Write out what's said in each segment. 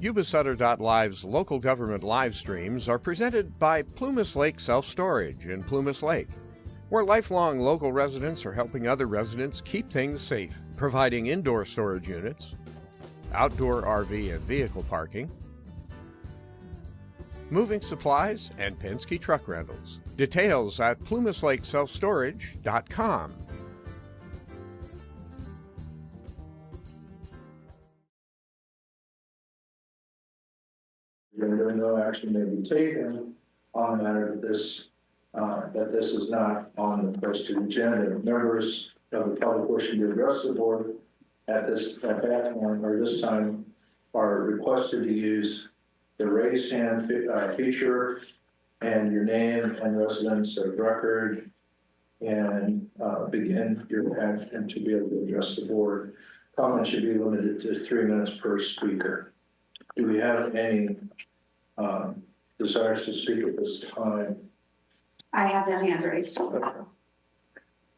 Yuba-Sutter.live's local government live streams are presented by Plumas Lake Self-Storage in Plumas Lake, where lifelong local residents are helping other residents keep things safe, providing indoor storage units, outdoor RV and vehicle parking, moving supplies, and Penske truck rentals. Details at plumaslakeselfstorage.com. No action may be taken on the matter that this is not on the posted agenda. Members of the public wishing to address the board at that point or this time are requested to use the raise hand feature and your name and residence of record and begin your action to be able to address the board. Comments should be limited to 3 minutes per speaker. Do we have any desires to speak at this time? I have no hand raised. Okay.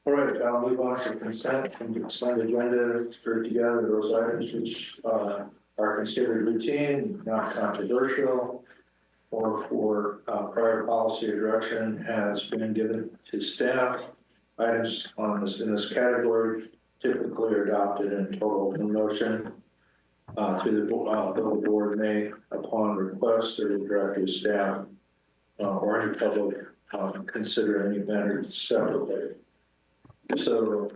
All right, I'll move on to consent and consent agenda for together those items which are considered routine, not controversial, or for prior policy or direction has been given to staff. Items in this category typically are adopted in total motion. To the board may, upon request of the director of staff or any public, consider any matter separately. So,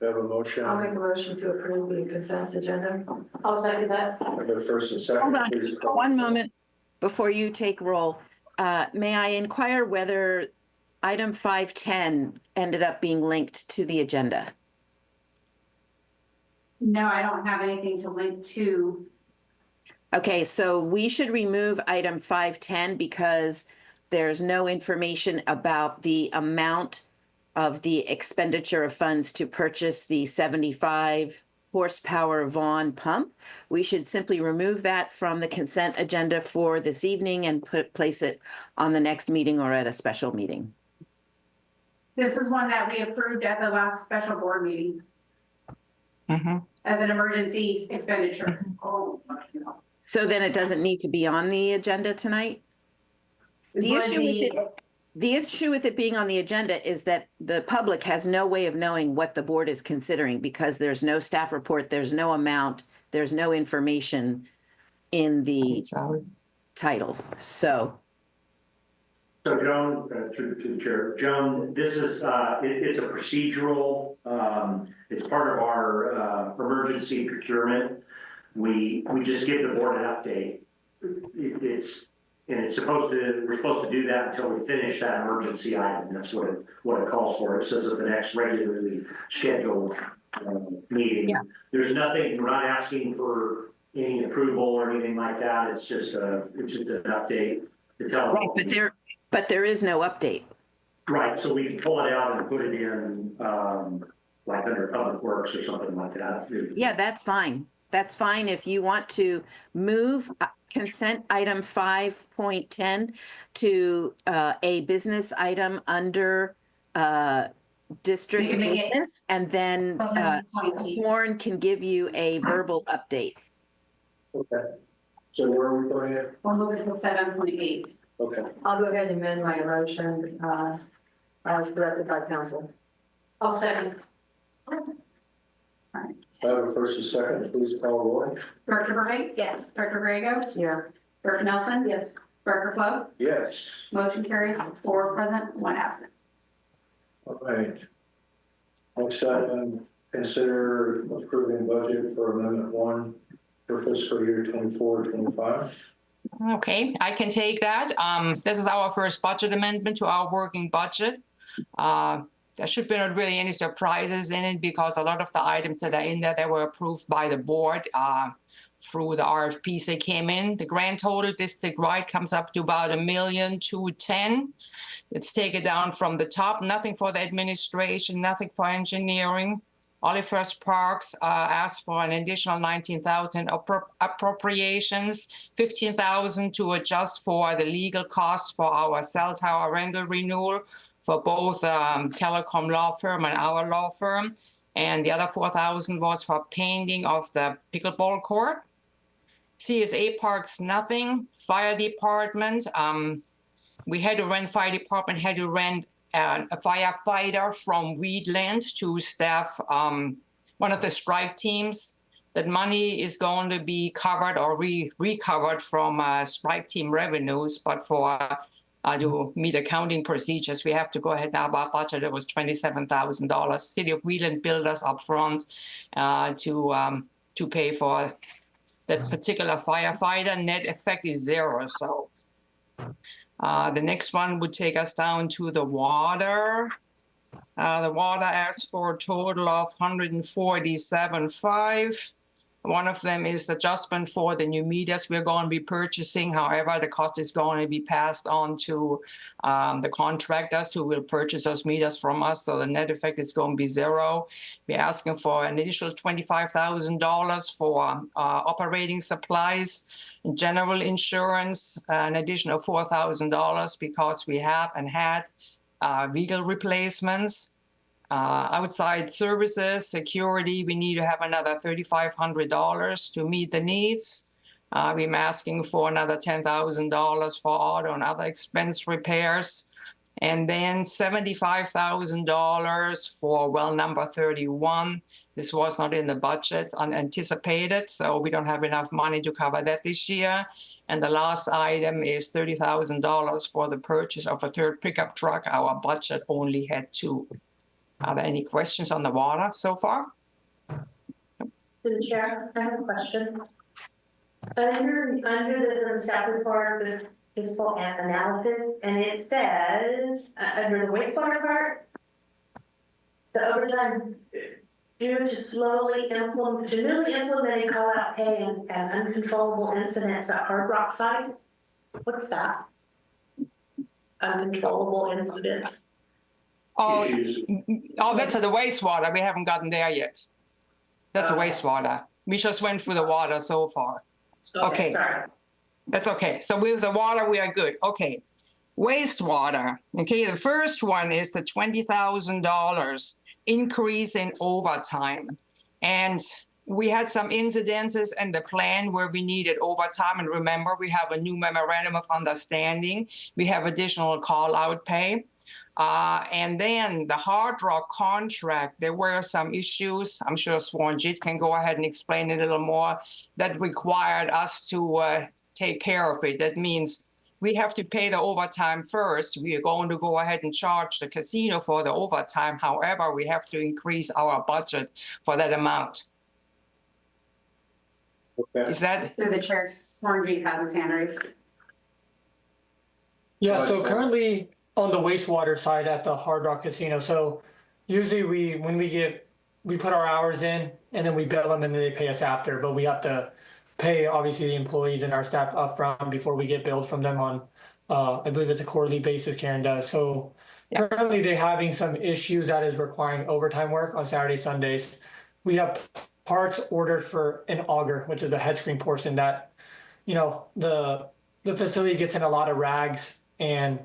have a motion. I'll make a motion to approve the consent agenda. I'll second that. The first and second. Hold on, Please call. one moment before you take roll. May I inquire whether item 510 ended up being linked to the agenda? No, I don't have anything to link to. Okay, so we should remove item 510 because there's no information about the amount of the expenditure of funds to purchase the 75 horsepower Vaughan pump. We should simply remove that from the consent agenda for this evening and place it on the next meeting or at a special meeting. This is one that we approved at the last special board meeting as an emergency expenditure. So then it doesn't need to be on the agenda tonight? The issue with it being on the agenda is that the public has no way of knowing what the board is considering because there's no staff report, there's no amount, there's no information in the title. So Joan, through the chair, Joan, this is it's a procedural. It's part of our emergency procurement. We just give the board an update. We're supposed to do that until we finish that emergency item. That's what it calls for. It says at the next regularly scheduled meeting. Yeah. There's nothing. We're not asking for any approval or anything like that. It's just an update to tell. Right, but there is no update. Right, so we can pull it out and put it in like under Public Works or something like that. Yeah, that's fine. That's fine if you want to move consent item 5.10 to a business item under district business, and then Sworn can give you a verbal update. Okay. So where are we putting it? We'll move it to 7.8. Okay. I'll go ahead and amend my motion as directed by council. I'll second. I have a first and second. Please call roll. Director Burbank? Yes. Director Borrego? Yeah. Director Nelson? Yes. Director Flo? Yes. Motion carries 4 present, 1 absent. All right. Next item, consider approving budget for Amendment 1 for fiscal year 24-25. Okay, I can take that. This is our first budget amendment to our working budget. There should be not really any surprises in it because a lot of the items that are in there, they were approved by the board through the RFPs that came in. The grand total district-wide comes up to about $1,210,000. Let's take it down from the top. Nothing for the administration, nothing for engineering. Olivehurst Parks asked for an additional $19,000 appropriations, $15,000 to adjust for the legal costs for our cell tower rental renewal for both Telecom law firm and our law firm. And the other $4,000 was for painting of the pickleball court. CSA parks, nothing. Fire department, we had to rent, fire department had to rent a firefighter from Wheatland to staff one of the strike teams. That money is going to be covered or recovered from strike team revenues, but for to meet accounting procedures, we have to go ahead now. Our budget, it was $27,000. City of Wheatland billed us up front to pay for that particular firefighter. Net effect is zero. So the next one would take us down to the water. The water asks for a total of $147,500. One of them is adjustment for the new meters we're going to be purchasing. However, the cost is going to be passed on to the contractors who will purchase those meters from us. So the net effect is going to be zero. We're asking for an additional $25,000 for operating supplies, general insurance, an additional $4,000 because we have and had vehicle replacements. Outside services, security, we need to have another $3,500 to meet the needs. We're asking for another $10,000 for auto and other expense repairs. And then $75,000 for well number 31. This was not in the budget, unanticipated, so we don't have enough money to cover that this year. And the last item is $30,000 for the purchase of a third pickup truck. Our budget only had 2. Are there any questions on the water so far? To the chair, I have a question. Under the staff report, the fiscal analysis, and it says, under the wastewater part, the overtime due to newly implementing call-out pay and uncontrollable incidents at Hard Rock site. What's that? Uncontrollable incidents. Oh, that's the wastewater. We haven't gotten there yet. That's the wastewater. We just went through the water so far. Okay. Sorry. That's okay. So with the water, we are good. Okay. Wastewater. Okay. The first one is the $20,000 increase in overtime. And we had some incidences in the plan where we needed overtime. And remember, we have a new memorandum of understanding. We have additional call-out pay. And then the Hard Rock contract, there were some issues. I'm sure Swanjit can go ahead and explain it a little more, that required us to take care of it. That means we have to pay the overtime first. We are going to go ahead and charge the casino for the overtime. However, we have to increase our budget for that amount. Okay. Is that? Through the chair, Swarnji has his hand raised. Yeah, so currently on the wastewater side at the Hard Rock Casino, so usually we put our hours in and then we bill them and then they pay us after, but we have to pay obviously the employees and our staff up front before we get billed from them on I believe it's a quarterly basis. Karen does. So currently they're having some issues that is requiring overtime work on Saturdays, Sundays. We have parts ordered for an auger, which is the head screen portion that, you know, the facility gets in a lot of rags and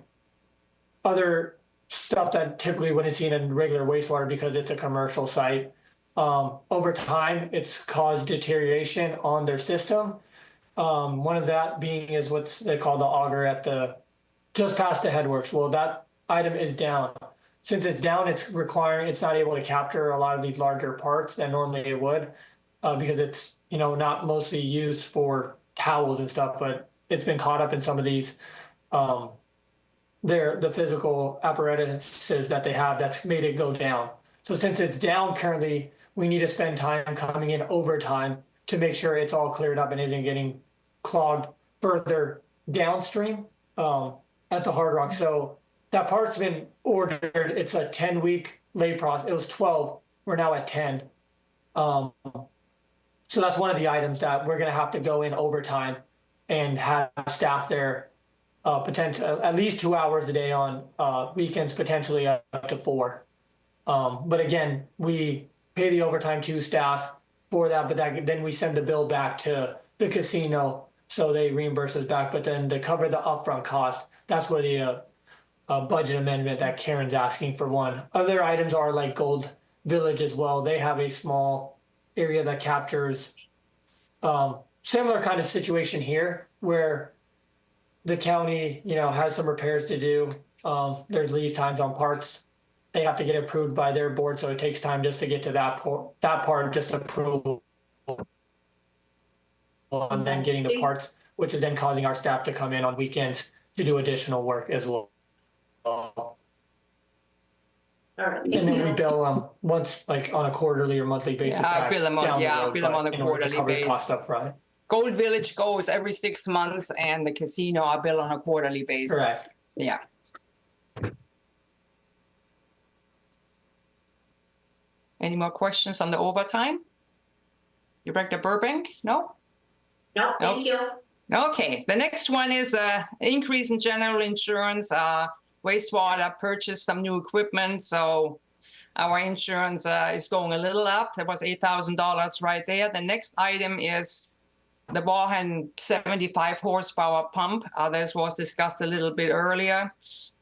other stuff that typically wouldn't see in regular wastewater because it's a commercial site. Over time, it's caused deterioration on their system. One of that being is what's they call the auger at the just past the headworks. Well, that item is down. Since it's down, it's not able to capture a lot of these larger parts that normally it would, because it's, you know, not mostly used for towels and stuff, but it's been caught up in some of these the physical apparatuses that they have that's made it go down. So since it's down currently, we need to spend time coming in overtime to make sure it's all cleared up and isn't getting clogged further downstream at the Hard Rock. So that part's been ordered. It's a 10-week lay process. It was 12. We're now at 10. So that's one of the items that we're going to have to go in overtime and have staff there potential at least 2 hours a day on weekends, potentially up to 4. But again, we pay the overtime to staff for that, but then we send the bill back to the casino, so they reimburse us back. But then to cover the upfront cost, that's where the budget amendment that Karen's asking for one. Other items are like Gold Village as well. They have a small area that captures some similar kind of situation here where the county, has some repairs to do. There's lead times on parts. They have to get approved by their board, so it takes time just to get to that part, just approval. And then getting the parts, which is then causing our staff to come in on weekends to do additional work as well. All right. And then we bill them once, like on a quarterly or monthly basis. I bill them on, down the I road, bill them on a but in order to quarterly cover basis. cost up front. Gold Village goes every 6 months, and the casino I bill on a quarterly basis. Correct. Yeah. Any more questions on the overtime? Director Burbank? No? No, thank you. Okay, the next one is increase in general insurance. Wastewater purchased some new equipment, so our insurance is going a little up. That was $8,000 right there. The next item is the Warren 75 horsepower pump. This was discussed a little bit earlier.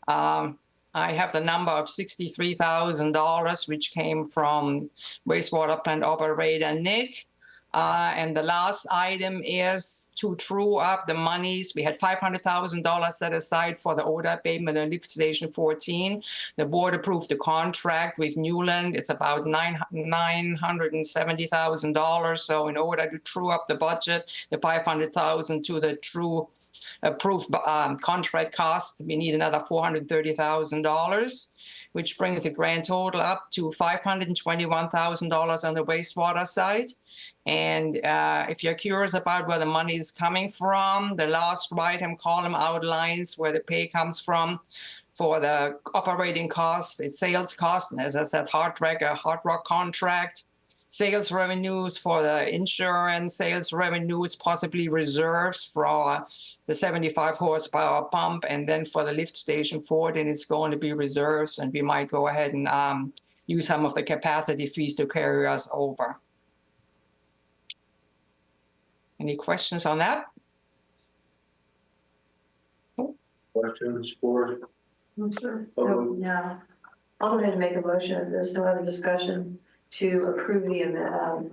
I have the number of $63,000, which came from wastewater plant operator Nick. And the last item is to true up the monies. We had $500,000 set aside for the odor abatement on lift station 14. The board approved the contract with Newland. It's about $970,000. So in order to true up the budget, the $500,000 to the true approved contract cost, we need another $430,000, which brings the grand total up to $521,000 on the wastewater side. And if you're curious about where the money is coming from, the last right-hand column outlines where the pay comes from for the operating costs. It's sales costs, and as I said, Hard Rock contract, sales revenues for the insurance, sales revenues, possibly reserves for the 75 horsepower pump, and then for the lift station 14, it's going to be reserves, and we might go ahead and use some of the capacity fees to carry us over. Any questions on that? Questions, board? Sure. No. I'll go ahead and make a motion if there's no other discussion to approve the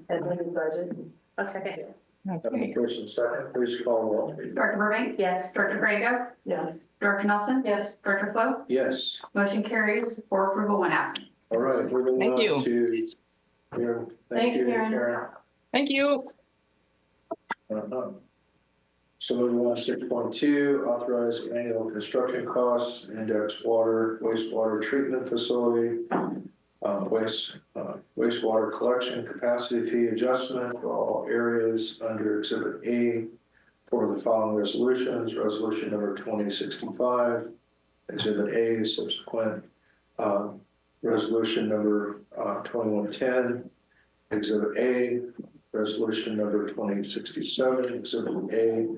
amended budget. A second. Okay. First and second, please call roll. Director Burbank? Yes. Director Grego? Yes. Director Nelson? Yes. Director Flo? Yes. Motion carries for approval when absent. All right, moving Thank on you. to Karen. Thanks, you, Karen. Thank you. So moving on to 6.2, authorize annual construction costs, index wastewater treatment facility, wastewater collection capacity fee adjustment for all areas under Exhibit A for the following resolutions. Resolution number 2065, Exhibit A, subsequent resolution number 2110, Exhibit A, resolution number 2067, Exhibit A,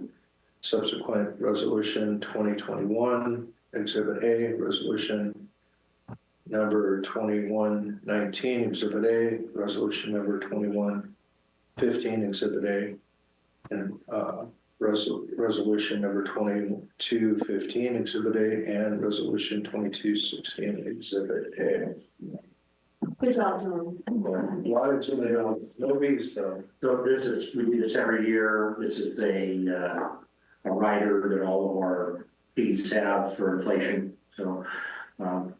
subsequent resolution 2021, Exhibit A, resolution number 2119, Exhibit A, resolution number 2115, Exhibit A, and resolution number 2215, Exhibit A, and resolution 2216, Exhibit A. Good job, Tom. Lives in the no bees though. So we do this every year. This is a rider that all of our fees have for inflation. So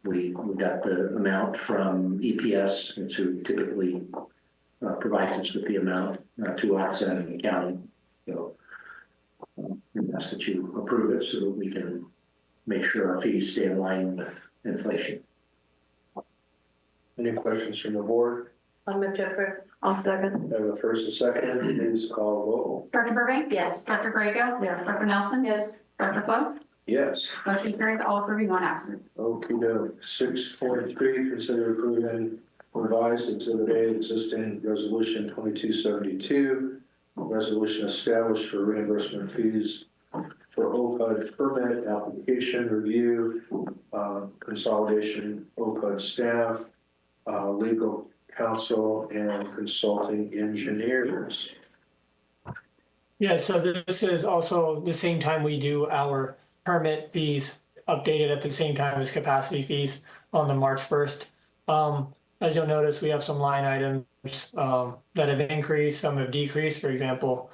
we got the amount from EPS, and who typically provides us with the amount to offset in the county. So we ask that you approve it so that we can make sure our fees stay in line with inflation. Any questions from the board? I'll move to approve. I'll second. I have a first and second, please call roll. Director Burbank? Yes. Director Grego? Yeah. Director Nelson? Yes. Director Flo? Yes. Motion carries all approving one absent. Okey-doke. 6.3, consider approving revised Exhibit A existing resolution 2272, resolution established for reimbursement fees for OPUD permit application review, consolidation OPUD staff, legal counsel, and consulting engineers. Yeah, so this is also the same time we do our permit fees updated at the same time as capacity fees on the March 1st. As you'll notice, we have some line items that have increased, some have decreased. For example,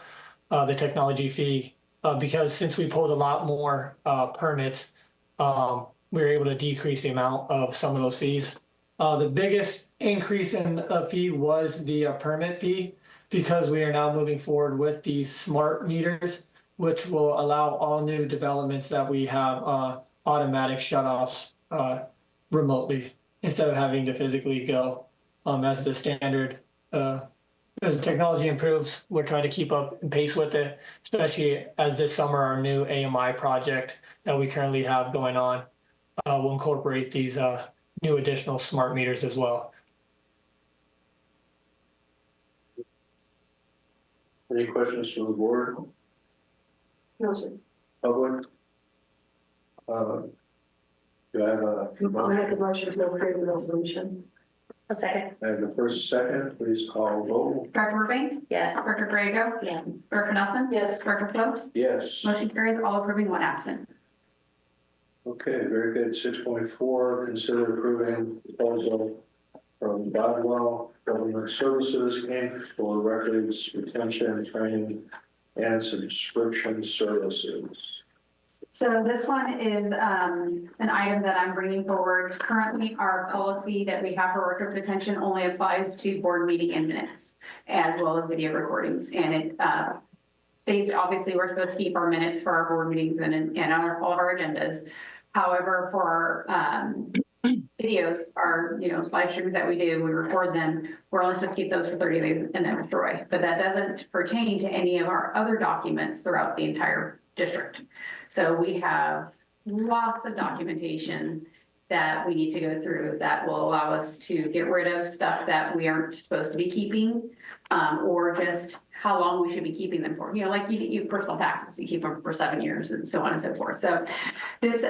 the technology fee, because since we pulled a lot more permits, we were able to decrease the amount of some of those fees. The biggest increase in the fee was the permit fee, because we are now moving forward with these smart meters, which will allow all new developments that we have automatic shutoffs remotely instead of having to physically go as the standard. As the technology improves, we're trying to keep up and pace with it, especially as this summer our new AMI project that we currently have going on will incorporate these new additional smart meters as well. Any questions from the board, No, sir. public? Do I have I'll make a motion to approve the resolution. A second. I have the first, second, please call roll. Dr. Burbank? Yes. Dr. Grego? Yeah. Dr. Nelson? Yes. Dr. Float? Yes. Motion carries, all approving, one absent. Okay, very good. 6.4, consider approving proposal from Bodwell Government Services, Inc. for records retention, training, and subscription services. So this one is an item that I'm bringing forward. Currently, our policy that we have for record retention only applies to board meeting and minutes, as well as video recordings. And it states, obviously, we're supposed to keep our minutes for our board meetings and all of our agendas. However, for our videos, our live streams that we do, we record them. We're only supposed to keep those for 30 days and then destroy. But that doesn't pertain to any of our other documents throughout the entire district. So we have lots of documentation that we need to go through that will allow us to get rid of stuff that we aren't supposed to be keeping, or just how long we should be keeping them for. Like you personal taxes, you keep them for 7 years and so on and so forth. So this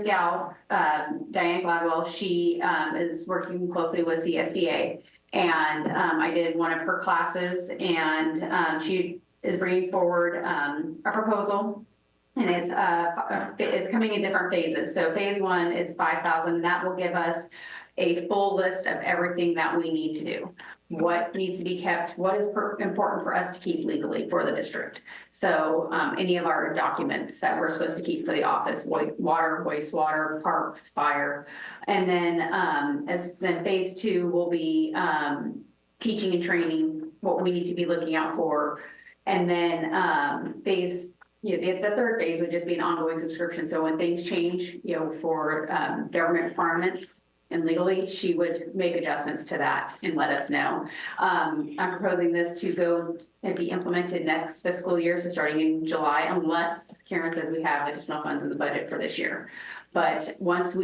gal, Diane Gladwell, she is working closely with the SDA, and I did one of her classes, and she is bringing forward a proposal. And it's coming in different phases. So phase 1 is 5,000. That will give us a full list of everything that we need to do. What needs to be kept, what is important for us to keep legally for the district. So any of our documents that we're supposed to keep for the office, water, wastewater, parks, fire. And then phase 2 will be teaching and training, what we need to be looking out for. And then the third phase would just be an ongoing subscription. So when things change, for government requirements and legally, she would make adjustments to that and let us know. I'm proposing this to go and be implemented next fiscal year, so starting in July, unless Karen says we have additional funds in the budget for this year. But once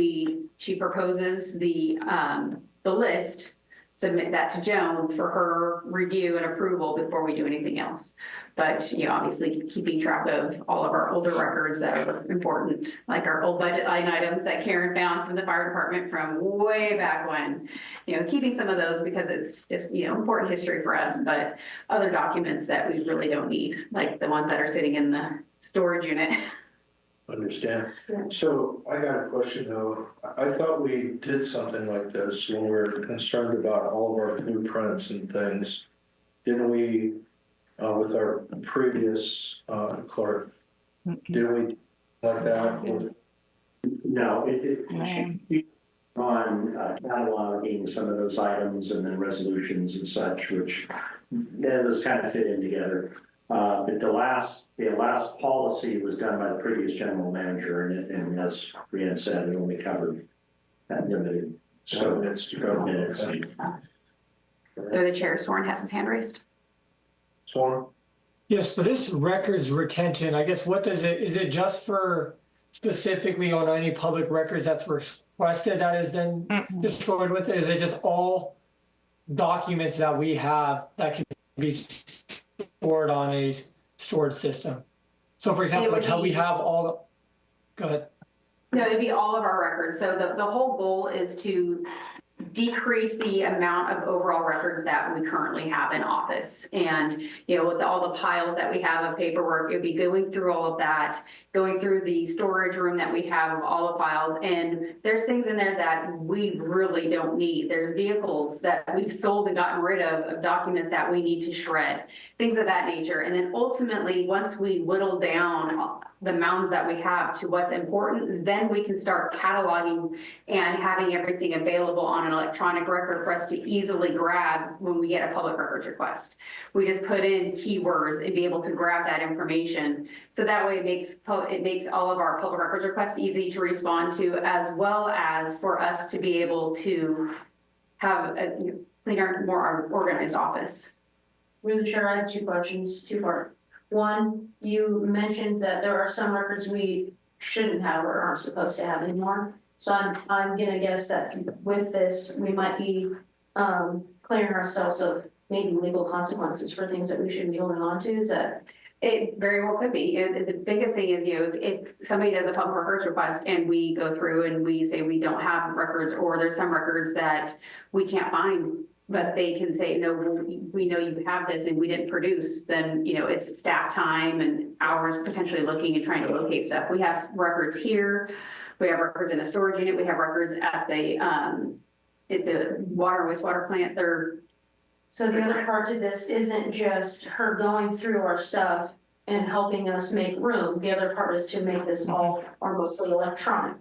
she proposes the list, submit that to Joan for her review and approval before we do anything else. But, obviously keeping track of all of our older records that are important, like our old budget line items that Karen found from the fire department from way back when, keeping some of those because it's just, important history for us, but other documents that we really don't need, like the ones that are sitting in the storage unit. Understand. Yeah. So I got a question though. I thought we did something like this when we were concerned about all of our blueprints and things. Didn't we, with our previous clerk, didn't we like that? No, it should be on cataloging some of those items and then resolutions and such, which then those kind of fit in together. But the last policy was done by the previous general manager, and as Brianna said, it only covered that limited scope. Minutes. Through the chair, Soren has his hand raised. Sworn? Yes, for this records retention, I guess is it just for specifically on any public records that's requested that is then destroyed with it? Is it just all documents that we have that can be stored on a storage system? So for example, like how we have all the, go ahead. No, it'd be all of our records. So the whole goal is to decrease the amount of overall records that we currently have in office. And, you know, with all the piles that we have of paperwork, it'd be going through all of that, going through the storage room that we have of all the files. And there's things in there that we really don't need. There's vehicles that we've sold and gotten rid of documents that we need to shred, things of that nature. And then ultimately, once we whittle down the mounds that we have to what's important, then we can start cataloging and having everything available on an electronic record for us to easily grab when we get a public records request. We just put in keywords and be able to grab that information. So that way it makes all of our public records requests easy to respond to, as well as for us to be able to have a cleaner, more organized office. Through the chair, I have two questions, two-part. One, you mentioned that there are some records we shouldn't have or aren't supposed to have anymore. So I'm gonna guess that with this, we might be clearing ourselves of maybe legal consequences for things that we shouldn't be holding on to. Is that? It very well could be. The biggest thing is, you know, if somebody does a public records request and we go through and we say we don't have records, or there's some records that we can't find, but they can say, no, we know you have this and we didn't produce, then, you know, it's staff time and hours potentially looking and trying to locate stuff. We have records here, we have records in a storage unit, we have records at the water and wastewater plant. So the other part to this isn't just her going through our stuff and helping us make room. The other part is to make this all or mostly electronic.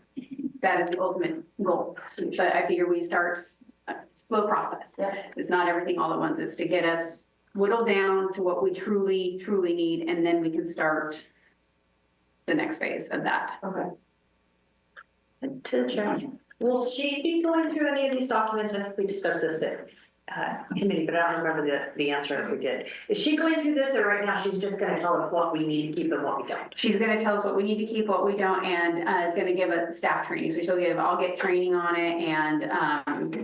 That is the ultimate goal. But I figure we start a slow process. Yeah. It's not everything all at once. It's to get us whittled down to what we truly, truly need, and then we can start the next phase of that. Okay. To the chair. Will she be going through any of these documents? I think we discussed this at committee, but I don't remember the answer if we did. Is she going through this, or right now she's just going to tell us what we need to keep and what we don't? She's going to tell us what we need to keep, what we don't, and is going to give a staff training. So I'll get training on it, and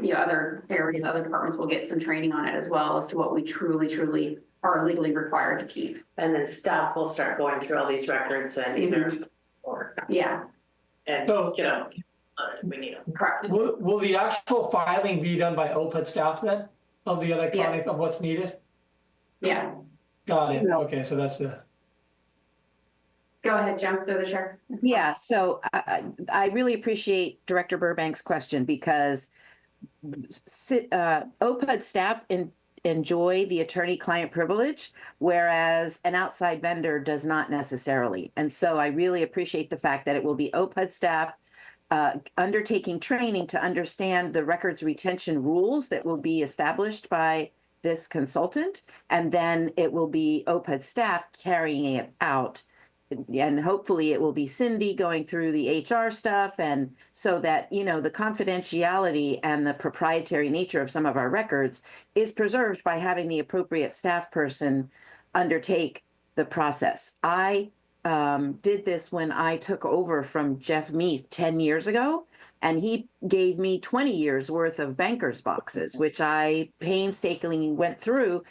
you know, other areas, other departments will get some training on it as well as to what we truly, truly are legally required to keep. And then staff will start going through all these records and either, or, Yeah, and, So- you know, we need them. correct. Will the actual filing be done by OPED staff then, of the electronic, Yes. of what's needed? Yeah. Got it, okay, so that's the. Go ahead, jump through the chair. Yeah, so I really appreciate Director Burbank's question, because OPED staff enjoy the attorney-client privilege, whereas an outside vendor does not necessarily. And so I really appreciate the fact that it will be OPED staff undertaking training to understand the records retention rules that will be established by this consultant, and then it will be OPED staff carrying it out. And hopefully it will be Cindy going through the HR stuff, and so that, you know, the confidentiality and the proprietary nature of some of our records is preserved by having the appropriate staff person undertake the process. I did this when I took over from Jeff Meath 10 years ago, and he gave me 20 years worth of banker's boxes, which I painstakingly went through,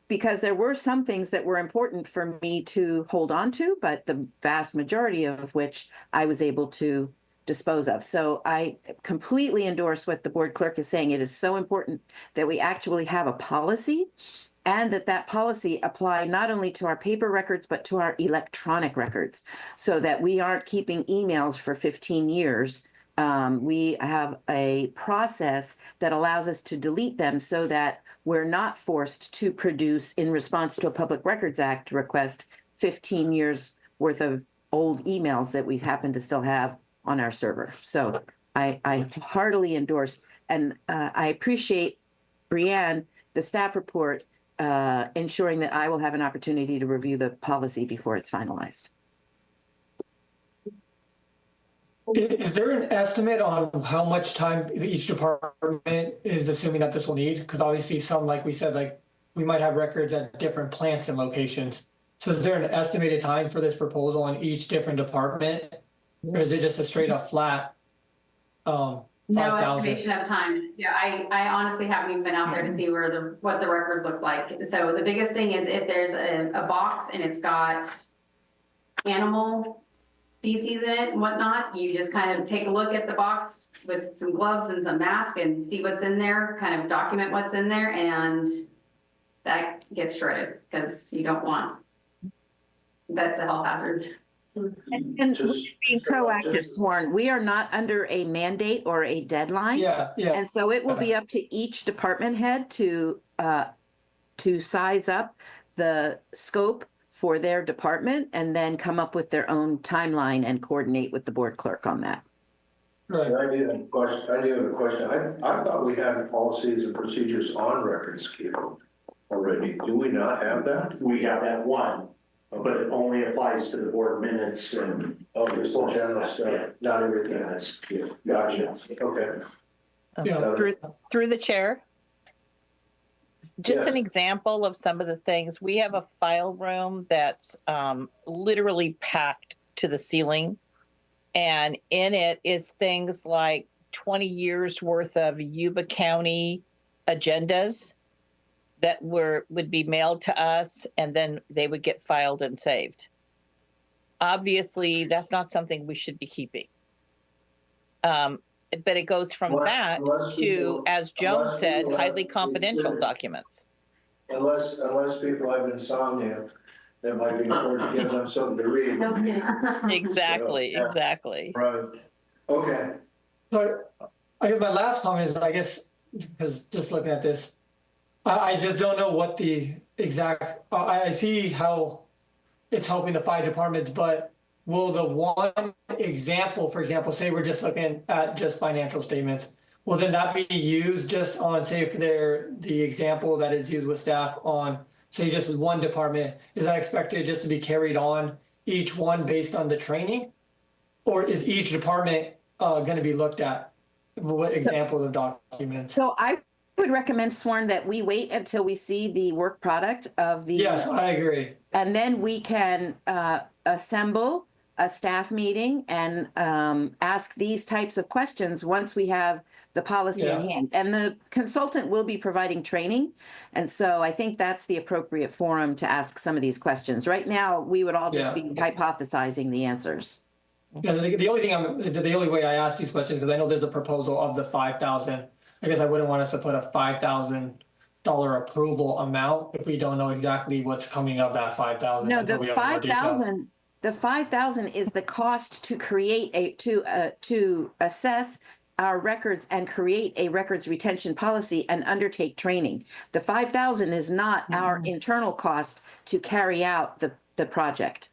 because there were some things that were important for me to hold on to, but the vast majority of which I was able to dispose of. So I completely endorse what the board clerk is saying. It is so important that we actually have a policy, and that policy apply not only to our paper records, but to our electronic records, so that we aren't keeping emails for 15 years. We have a process that allows us to delete them, so that we're not forced to produce, in response to a Public Records Act request, 15 years worth of old emails that we happen to still have on our server. So I heartily endorse, and I appreciate, Brianne, the staff report, ensuring that I will have an opportunity to review the policy before it's finalized. Is there an estimate on how much time each department is assuming that this will need? Because obviously some, like we said, like we might have records at different plants and locations. So is there an estimated time for this proposal on each different department? Or is it just a straight up flat? No 5,000? estimation of time. Yeah, I honestly haven't even been out there to see what the records look like. So the biggest thing is if there's a box and it's got animal feces in it and whatnot, you just kind of take a look at the box with some gloves and some mask and see what's in there, kind of document what's in there, and that gets shredded because you don't want, that's a health hazard. And Just- being proactive, Sworn, we are not under a mandate or a deadline. Yeah, yeah. And so it will be up to each department head to size up the scope for their department and then come up with their own timeline and coordinate with the board clerk on that. Right. I do have a question. I thought we had policies and procedures on records keeping already. Do we not have that? We have that one, but it only applies to the board minutes and. Oh, just the general Yeah. stuff, not everything. Yeah, that's, yeah. Gotcha. Okay. Yeah. Through the chair. Just Yes. an example of some of the things, we have a file room that's literally packed to the ceiling. And in it is things like 20 years worth of Yuba County agendas that would be mailed to us, and then they would get filed and saved. Obviously, that's not something we should be keeping. But it goes from that Unless to, people- as Joan unless said, people highly have confidential considered- documents. Unless people have insomnia, that might be important to give them something to read. Exactly, Yeah. exactly. Right. Okay. So I guess my last comment is, I guess, because just looking at this, I just don't know what the exact, I see how it's helping the 5 departments, but will the one example, for example, say we're just looking at just financial statements, will then that be used just on, say, for the example that is used with staff on, say, just one department, is that expected just to be carried on each one based on the training? Or is each department going to be looked at? What examples of documents? So I would recommend, Sworn, that we wait until we see the work product of the. Yes, I agree. And then we can assemble a staff meeting and ask these types of questions once we have the policy in Yeah. hand. And the consultant will be providing training. And so I think that's the appropriate forum to ask some of these questions. Right now, we would all just Yeah. be hypothesizing the answers. Yeah, the only way I ask these questions, because I know there's a proposal of the 5,000. I guess I wouldn't want us to put a $5,000 approval amount if we don't know exactly what's coming of that 5,000. No, until the we have more detail. 5,000 is the cost to create to assess our records and create a records retention policy and undertake training. The 5,000 is not our internal cost to carry out the project.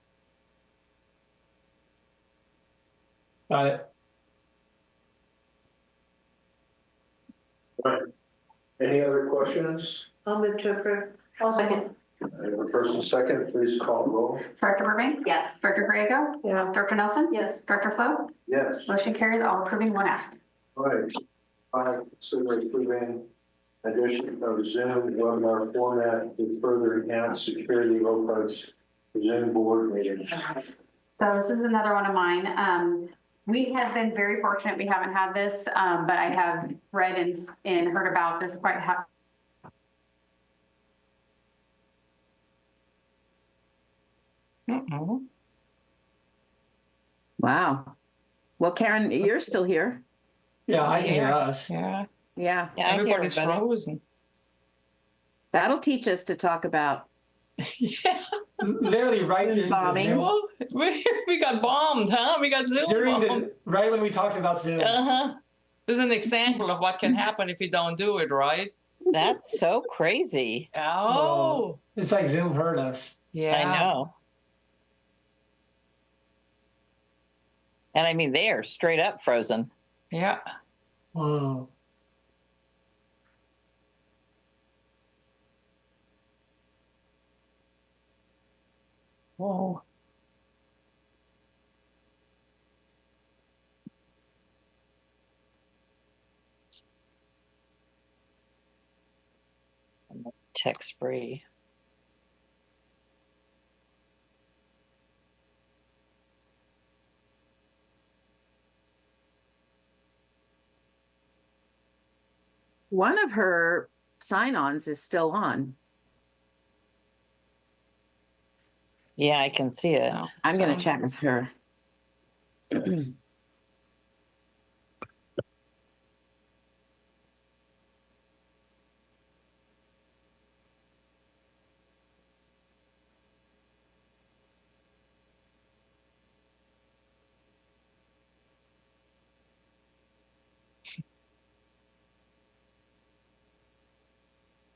Got it. Right. Any other questions? I'll move to approve. I'll second. I have a first and second, please call the roll. Director Burbank? Yes. Director Griego? Yeah. Director Nelson? Yes. Director Flo? Yes. Motion carries, all approving, one absent. All right. Consider approving addition of Zoom webinar format to further enhance security of OPEB's Zoom board meetings. So this is another one of mine. We have been very fortunate, we haven't had this, but I have read and heard about this quite Wow. Well, Karen, you're still here. Yeah, I can hear us. Yeah, Yeah. Yeah, I hear everybody's everybody. frozen. That'll teach us to talk about. Yeah, Literally right during the Bombing. Zoom- well, we got bombed, huh? We got Zoom during bombed. right when we talked about Zoom. Uh-huh. This is an example of what can happen if you don't do it, right? That's so crazy. Oh, It's like Zoom heard us. yeah. I know. And I mean, they are straight up frozen. Yeah. Whoa. Whoa. Text free. One of her sign-ons is still on. Yeah, I can see it. Oh, I'm going to so- chat with her.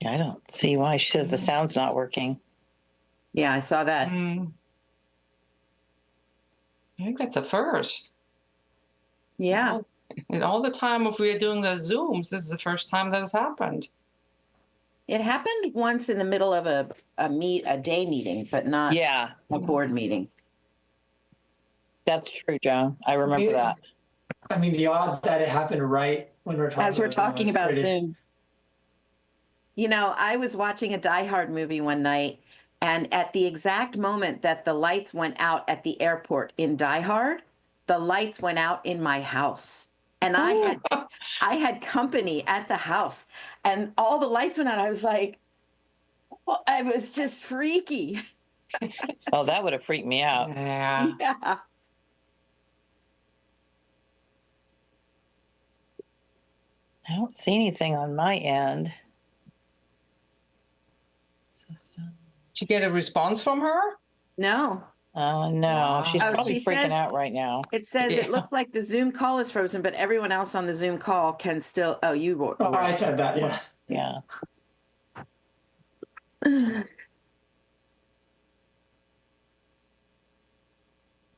Yeah, I don't see why. She says the sound's not working. Yeah, I saw that. I think that's a first. Yeah. And all the time if we are doing the Zooms, this is the first time that has happened. It happened once in the middle of a day meeting, but not Yeah, a board meeting. that's true, Joan. I remember that. I mean, the odds that it happened right when we're talking As we're talking about pretty- Zoom. You know, I was watching a Die Hard movie one night, and at the exact moment that the lights went out at the airport in Die Hard, the lights went out in my house. And I had company at the house, and all the lights went out. I was like, well, I was just freaky. Oh, that would have freaked me out. Yeah. Yeah. I don't see anything on my end. Did you get a response from her? No, No, she's Oh, probably she freaking says- out right now. it says Yeah. it looks like the Zoom call is frozen, but everyone else on the Zoom call can still. Oh, you were. Oh, I said that, yeah. Yeah.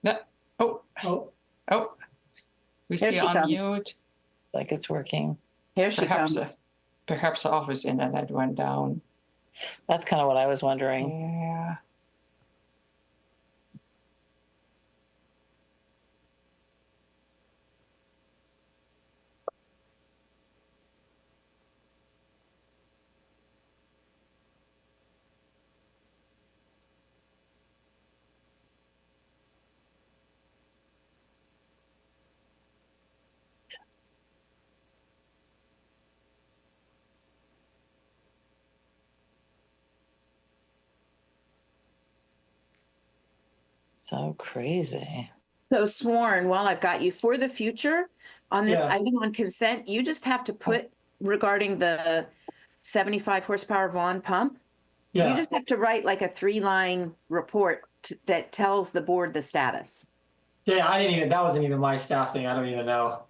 No. Oh, Oh, oh. We Here see she comes. unmute. Like it's working. Here she Perhaps, comes. perhaps the office internet went down. That's kind of what I was wondering. Yeah. So crazy. So Sworn, while I've got you, for the future, on this Yeah. item on consent, you just have to put regarding the 75 horsepower Vaughan pump, you yeah. just have to write like a 3-line report that tells the board the status. Yeah, that wasn't even my staff thing. I don't even know.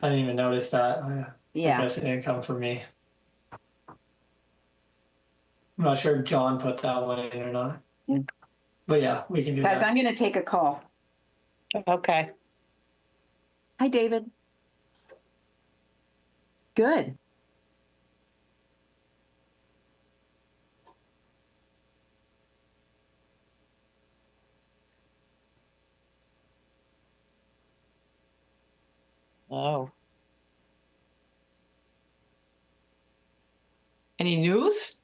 I didn't even notice that. I Yeah. guess it didn't come from me. I'm not sure if John put that one in or not. Mm. But yeah, we can do Guys, that. I'm going to take a call. Okay. Hi, David. Good. Oh, Any news?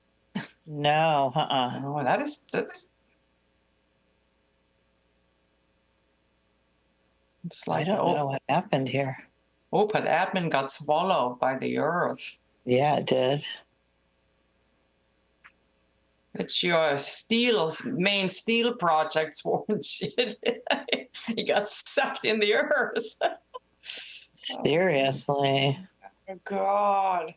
no. Oh, that is. It's I like, don't know what happened here. Oh, but admin got swallowed by the earth. Yeah, it did. It's your main steel projects, weren't shit. He got sucked in the earth. Seriously. Oh, God.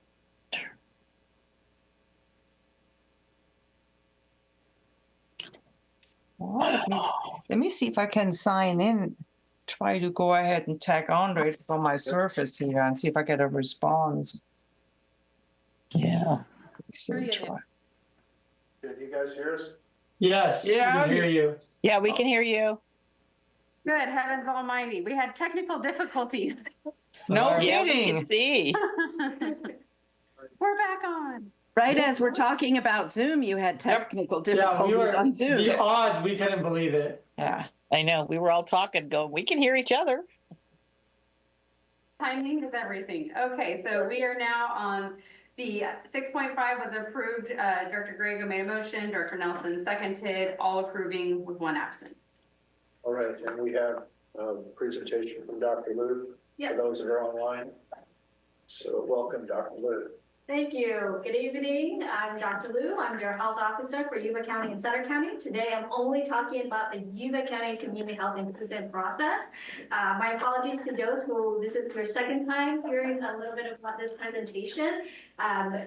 Well, let me see if I can sign in. Try to go ahead and tag Andre from my Surface here and see if I get a response. Yeah. See, try. Can you guys hear us? Yes, Yeah. we can hear you. Yeah, we can hear you. Good heavens almighty, we had technical difficulties. No Alright. Yeah, we kidding. can see. We're back on. Right as we're talking about Zoom, you had technical Yeah, difficulties on Zoom. the odds, we couldn't believe it. Yeah. I know. We were all talking, going, we can hear each other. Timing is everything. Okay, so we are now on the 6.5 was approved. Director Grego made a motion, Director Nelson seconded, all approving with one absent. All right, and we have a presentation from Dr. Lou for those that are online. So welcome, Dr. Lou. Thank you. Good evening. I'm Dr. Liu. I'm your health officer for Yuba County and Sutter County. Today, I'm only talking about the Yuba County community health improvement process. My apologies to those who this is their second time hearing a little bit about this presentation.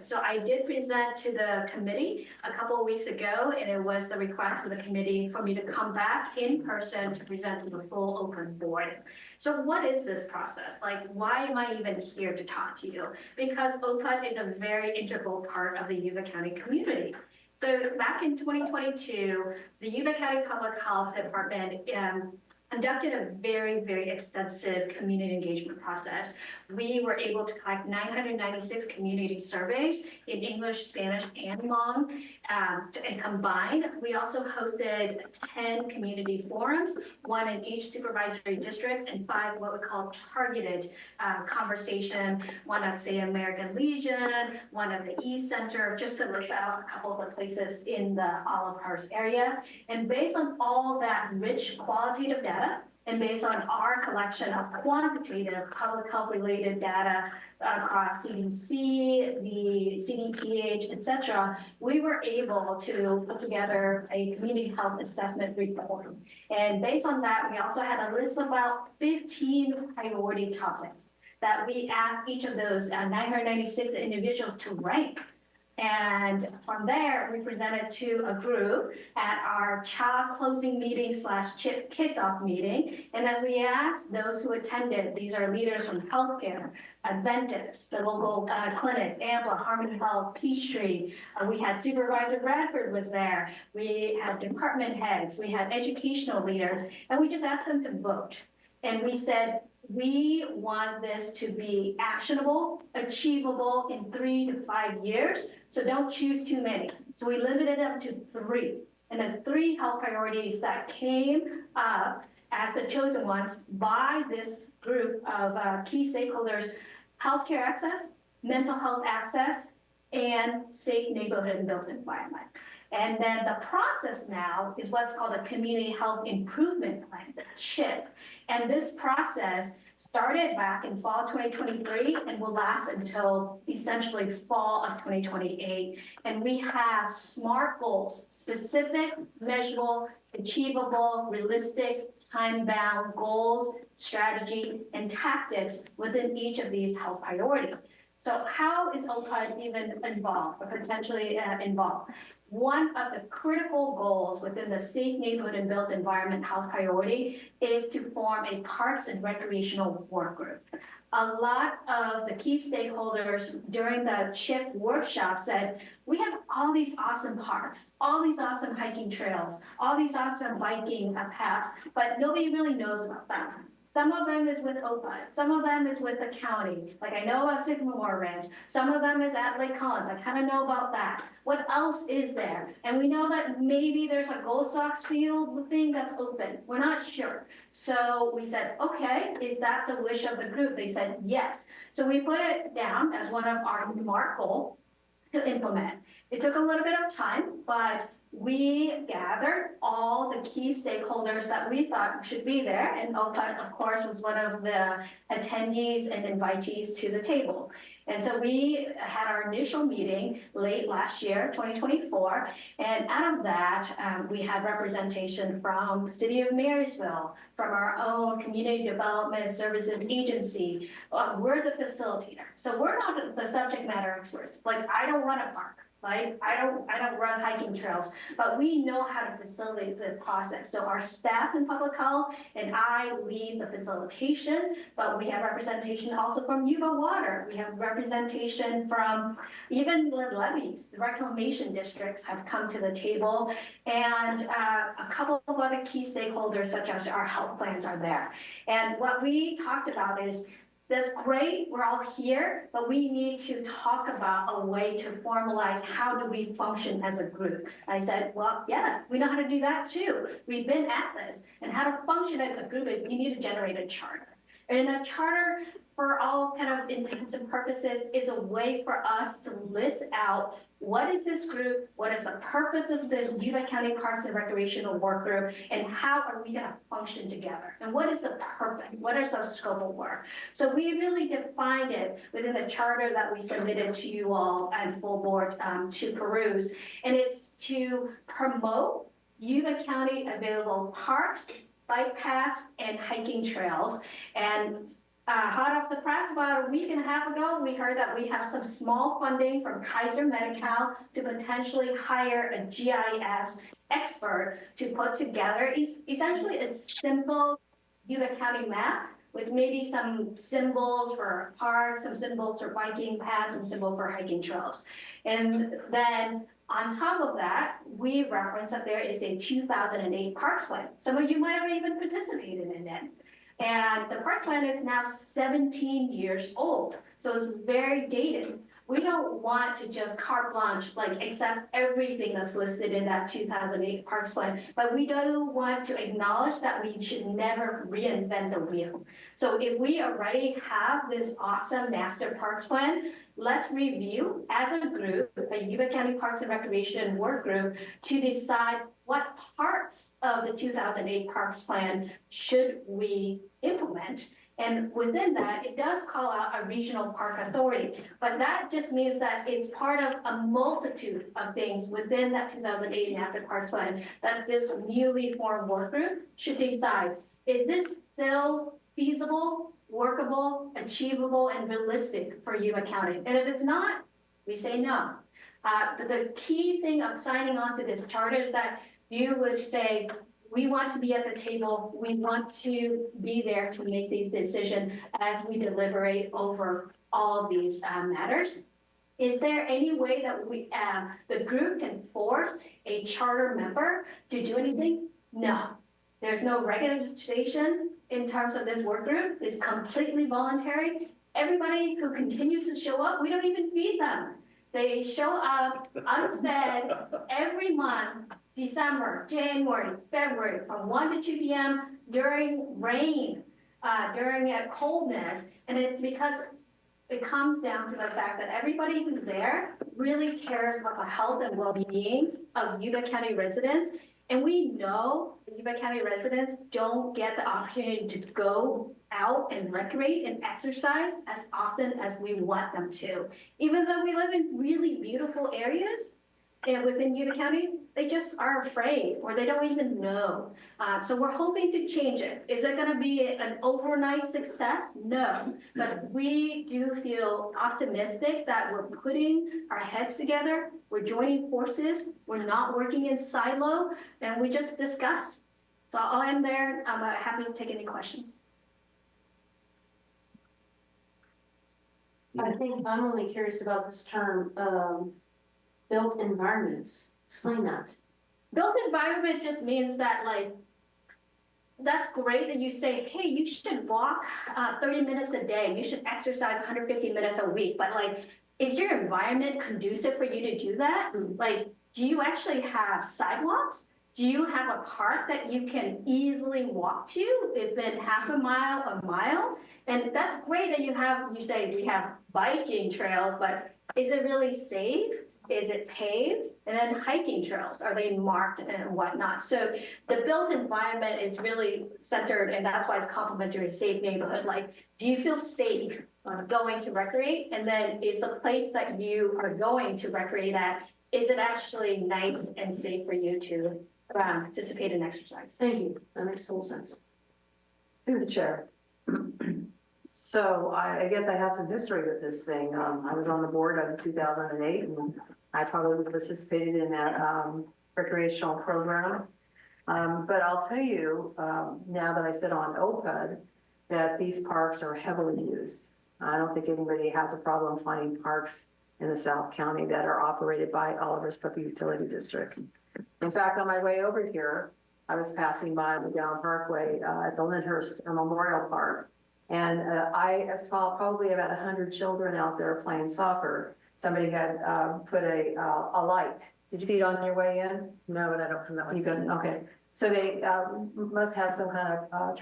So I did present to the committee a couple of weeks ago, and it was the request for the committee for me to come back in person to present to the full open board. So what is this process? Like, why am I even here to talk to you? Because OPUD is a very integral part of the Yuba County community. So back in 2022, the Yuba County Public Health Department conducted a very, very extensive community engagement process. We were able to collect 996 community surveys in English, Spanish, and Hmong, and combined. We also hosted 10 community forums, 1 in each supervisory district, and 5 what we call targeted conversation, 1 at, say, American Legion, 1 at the East Center, just to list out a couple of the places in the Olivehurst area. And based on all that rich qualitative data, and based on our collection of quantitative public health related data across CDC, the CDPH, et cetera, we were able to put together a community health assessment report. And based on that, we also had a list of about 15 priority topics that we asked each of those 996 individuals to rank. And from there, we presented to a group at our CHA closing meeting / CHIP kickoff meeting. And then we asked those who attended, these are leaders from healthcare, Adventist, the local clinics, AMPLA, Harmony Health, Peachtree. We had Supervisor Bradford was there. We had department heads. We had educational leaders. And we just asked them to vote. And we said, we want this to be actionable, achievable in 3 to 5 years. So don't choose too many. So we limited them to 3. And the 3 health priorities that came up as the chosen ones by this group of key stakeholders: healthcare access, mental health access, and safe neighborhood and built environment. And then the process now is what's called a Community Health Improvement Plan, the CHIP. And this process started back in fall 2023 and will last until essentially fall of 2028. And we have SMART goals, specific, measurable, achievable, realistic, time-bound goals, strategy, and tactics within each of these health priorities. So how is OPUD even involved or potentially involved? One of the critical goals within the safe neighborhood and built environment health priority is to form a parks and recreational work group. A lot of the key stakeholders during the CHIP workshop said, we have all these awesome parks, all these awesome hiking trails, all these awesome biking paths, but nobody really knows about them. Some of them is with OPUD, some of them is with the county. Like I know about Sycamore Ranch, some of them is at Lake Collins. I kind of know about that. What else is there? And we know that maybe there's a Gold Sox field thing that's open. We're not sure. So we said, okay, is that the wish of the group? They said yes. So we put it down as one of our SMART goals to implement. It took a little bit of time, but we gathered all the key stakeholders that we thought should be there, and OPUD, of course, was one of the attendees and invitees to the table. And so we had our initial meeting late last year, 2024, and out of that, we had representation from the City of Marysville, from our own Community Development Services Agency. We're the facilitator, so we're not the subject matter experts. Like, I don't run a park. Right? I don't run hiking trails, but we know how to facilitate the process. So our staff in public health and I lead the facilitation, but we have representation also from Yuba-Sutter. We have representation from even the levees. The reclamation districts have come to the table, and a couple of other key stakeholders, such as our health plans, are there. And what we talked about is, that's great, we're all here, but we need to talk about a way to formalize how do we function as a group. I said, well, yes, we know how to do that too. We've been at this. And how to function as a group is you need to generate a charter. And a charter, for all kind of intents and purposes, is a way for us to list out what is this group, what is the purpose of this Yuba County Parks and Recreational Work Group, and how are we gonna function together? And what is the purpose? What is the scope of work? So we really defined it within the charter that we submitted to you all as full board to peruse. And it's to promote Yuba County available parks, bike paths, and hiking trails. And hot off the press, about a week and a half ago, we heard that we have some small funding from Kaiser Medical to potentially hire a GIS expert to put together essentially a simple Yuba County map with maybe some symbols for parks, some symbols for biking paths, some symbols for hiking trails. And then on top of that, we reference that there is a 2008 Parks Plan. Some of you might have even participated in it. And the Parks Plan is now 17 years old, so it's very dated. We don't want to just carte blanche, like accept everything that's listed in that 2008 Parks Plan, but we do want to acknowledge that we should never reinvent the wheel. So if we already have this awesome master parks plan, let's review as a group, a Yuba County Parks and Recreation Work Group, to decide what parts of the 2008 Parks Plan should we implement. And within that, it does call out a regional park authority, but that just means that it's part of a multitude of things within that 2008 Master Parks Plan that this newly formed work group should decide. Is this still feasible, workable, achievable, and realistic for Yuba County? And if it's not, we say no. But the key thing of signing on to this charter is that you would say, we want to be at the table. We want to be there to make these decisions as we deliberate over all of these matters. Is there any way that we, the group can force a charter member to do anything? No. There's no regulation in terms of this work group. It's completely voluntary. Everybody who continues to show up, we don't even feed them. They show up unfed every month. December, January, February, from 1 to 2 p.m. during rain, during coldness. And it's because it comes down to the fact that everybody who's there really cares about the health and well-being of Yuba County residents. And we know that Yuba County residents don't get the opportunity to go out and recreate and exercise as often as we want them to. Even though we live in really beautiful areas, and within Yuba County, they just are afraid or they don't even know. So we're hoping to change it. Is it going to be an overnight success? No, but we do feel optimistic that we're putting our heads together. We're joining forces. We're not working in silo, and we just discuss. So I'll end there. I'm happy to take any questions. I think I'm only curious about this term, built environments. Explain that. Built environment just means that, like, that's great that you say, hey, you should walk 30 minutes a day. You should exercise 150 minutes a week. But, like, is your environment conducive for you to do that? Like, do you actually have sidewalks? Do you have a park that you can easily walk to within half a mile? And that's great that you say we have biking trails, but is it really safe? Is it paved? And then hiking trails, are they marked and whatnot? So the built environment is really centered, and that's why it's complementary safe neighborhood. Like, do you feel safe going to recreate? And then is the place that you are going to recreate at, is it actually nice and safe for you to participate in exercise? Thank you. That makes total sense. Through the chair. So I guess I have some history with this thing. I was on the board of 2008, and I probably participated in that recreational program. But I'll tell you, now that I sit on OPUD, that these parks are heavily used. I don't think anybody has a problem finding parks in the South County that are operated by Olivehurst Public Utility District. In fact, on my way over here, I was passing by the Down Parkway at the Olivehurst Memorial Park. And I saw probably about 100 children out there playing soccer. Somebody had put a light. Did you see it on your way in? No, but I don't come that way. You couldn't, okay. So they must have some kind of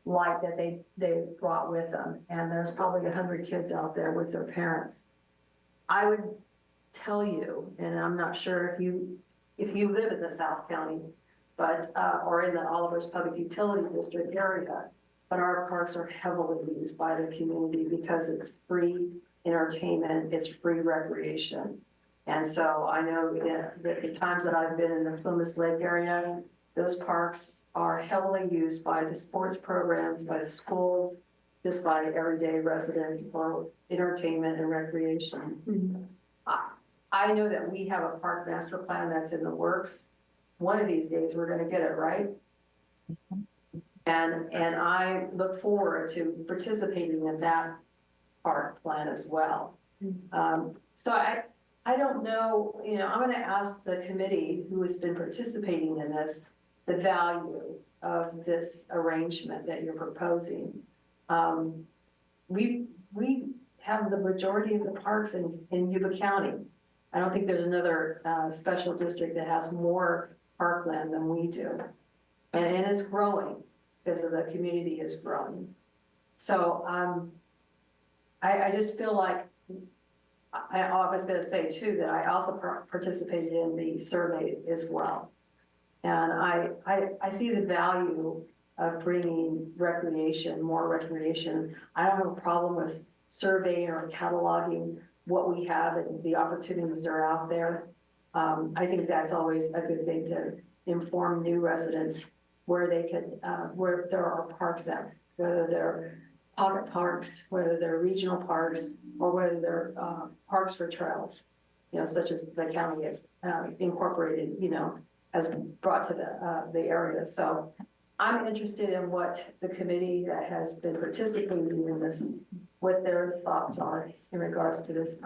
light that they brought with them. And there's probably 100 kids out there with their parents. I would tell you, and I'm not sure if you live in the South County, but, or in the Olivehurst Public Utility District area, but our parks are heavily used by the community because it's free entertainment, it's free recreation. And so I know that the times that I've been in the Plumas Lake area, those parks are heavily used by the sports programs, by the schools, just by everyday residents for entertainment and recreation. I know that we have a park master plan that's in the works. One of these days, we're gonna get it right. And I look forward to participating in that park plan as well. So I don't know, you know, I'm gonna ask the committee who has been participating in this, the value of this arrangement that you're proposing. We have the majority of the parks in Yuba County. I don't think there's another special district that has more parkland than we do. And it's growing because of the community is growing. So I just feel like, I was gonna say too, that I also participated in the survey as well. And I see the value of bringing recreation, more recreation. I don't have a problem with surveying or cataloging what we have and the opportunities that are out there. I think that's always a good thing to inform new residents where they could, where there are parks at, whether they're pocket parks, whether they're regional parks, or whether they're parks for trails, you know, such as the county has incorporated, you know, has brought to the area. So I'm interested in what the committee that has been participating in this, what their thoughts are in regards to this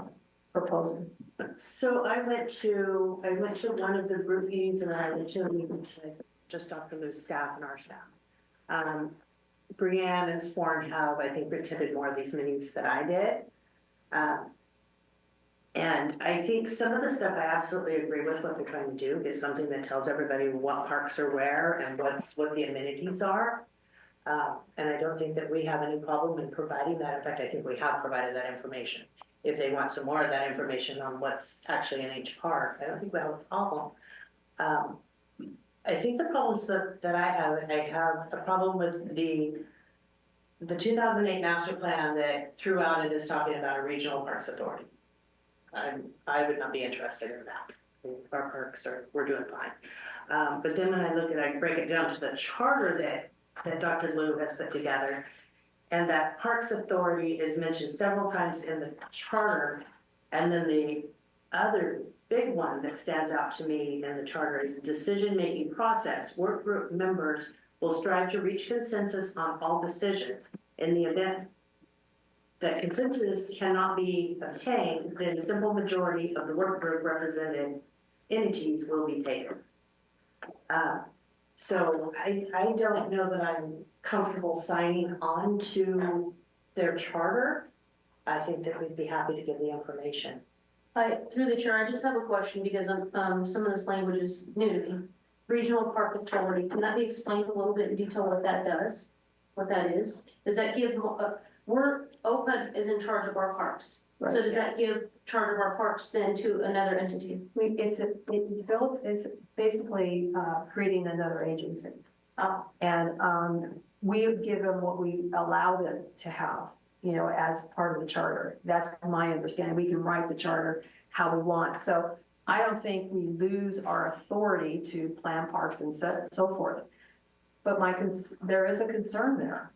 proposal. So I went to one of the group meetings, and I went to a meeting with just Dr. Lou's staff and our staff. Brianne and Sporn have, I think, attended more of these meetings than I did. And I think some of the stuff I absolutely agree with what they're trying to do is something that tells everybody what parks are where and what the amenities are. And I don't think that we have any problem in providing that. In fact, I think we have provided that information. If they want some more of that information on what's actually in each park, I don't think we have a problem. I think the problems that I have a problem with the 2008 master plan that throughout it is talking about a regional parks authority. I would not be interested in that. Our parks we're doing fine. But then when I break it down to the charter that Dr. Lou has put together, and that Parks Authority is mentioned several times in the charter, and then the other big one that stands out to me in the charter is decision-making process. Work group members will strive to reach consensus on all decisions. In the event that consensus cannot be obtained, then a simple majority of the work group represented entities will be taken. So I don't know that I'm comfortable signing on to their charter. I think that we'd be happy to give the information. Through the chair, I just have a question because some of this language is new to me. Regional Park Authority, can that be explained a little bit in detail what that does? What that is? Does that give, OPUD is in charge of our parks. Right. So does that give charge of our parks then to another entity? It's basically creating another agency. And we give them what we allow them to have, you know, as part of the charter. That's my understanding. We can write the charter how we want. So I don't think we lose our authority to plan parks and so forth. But there is a concern there.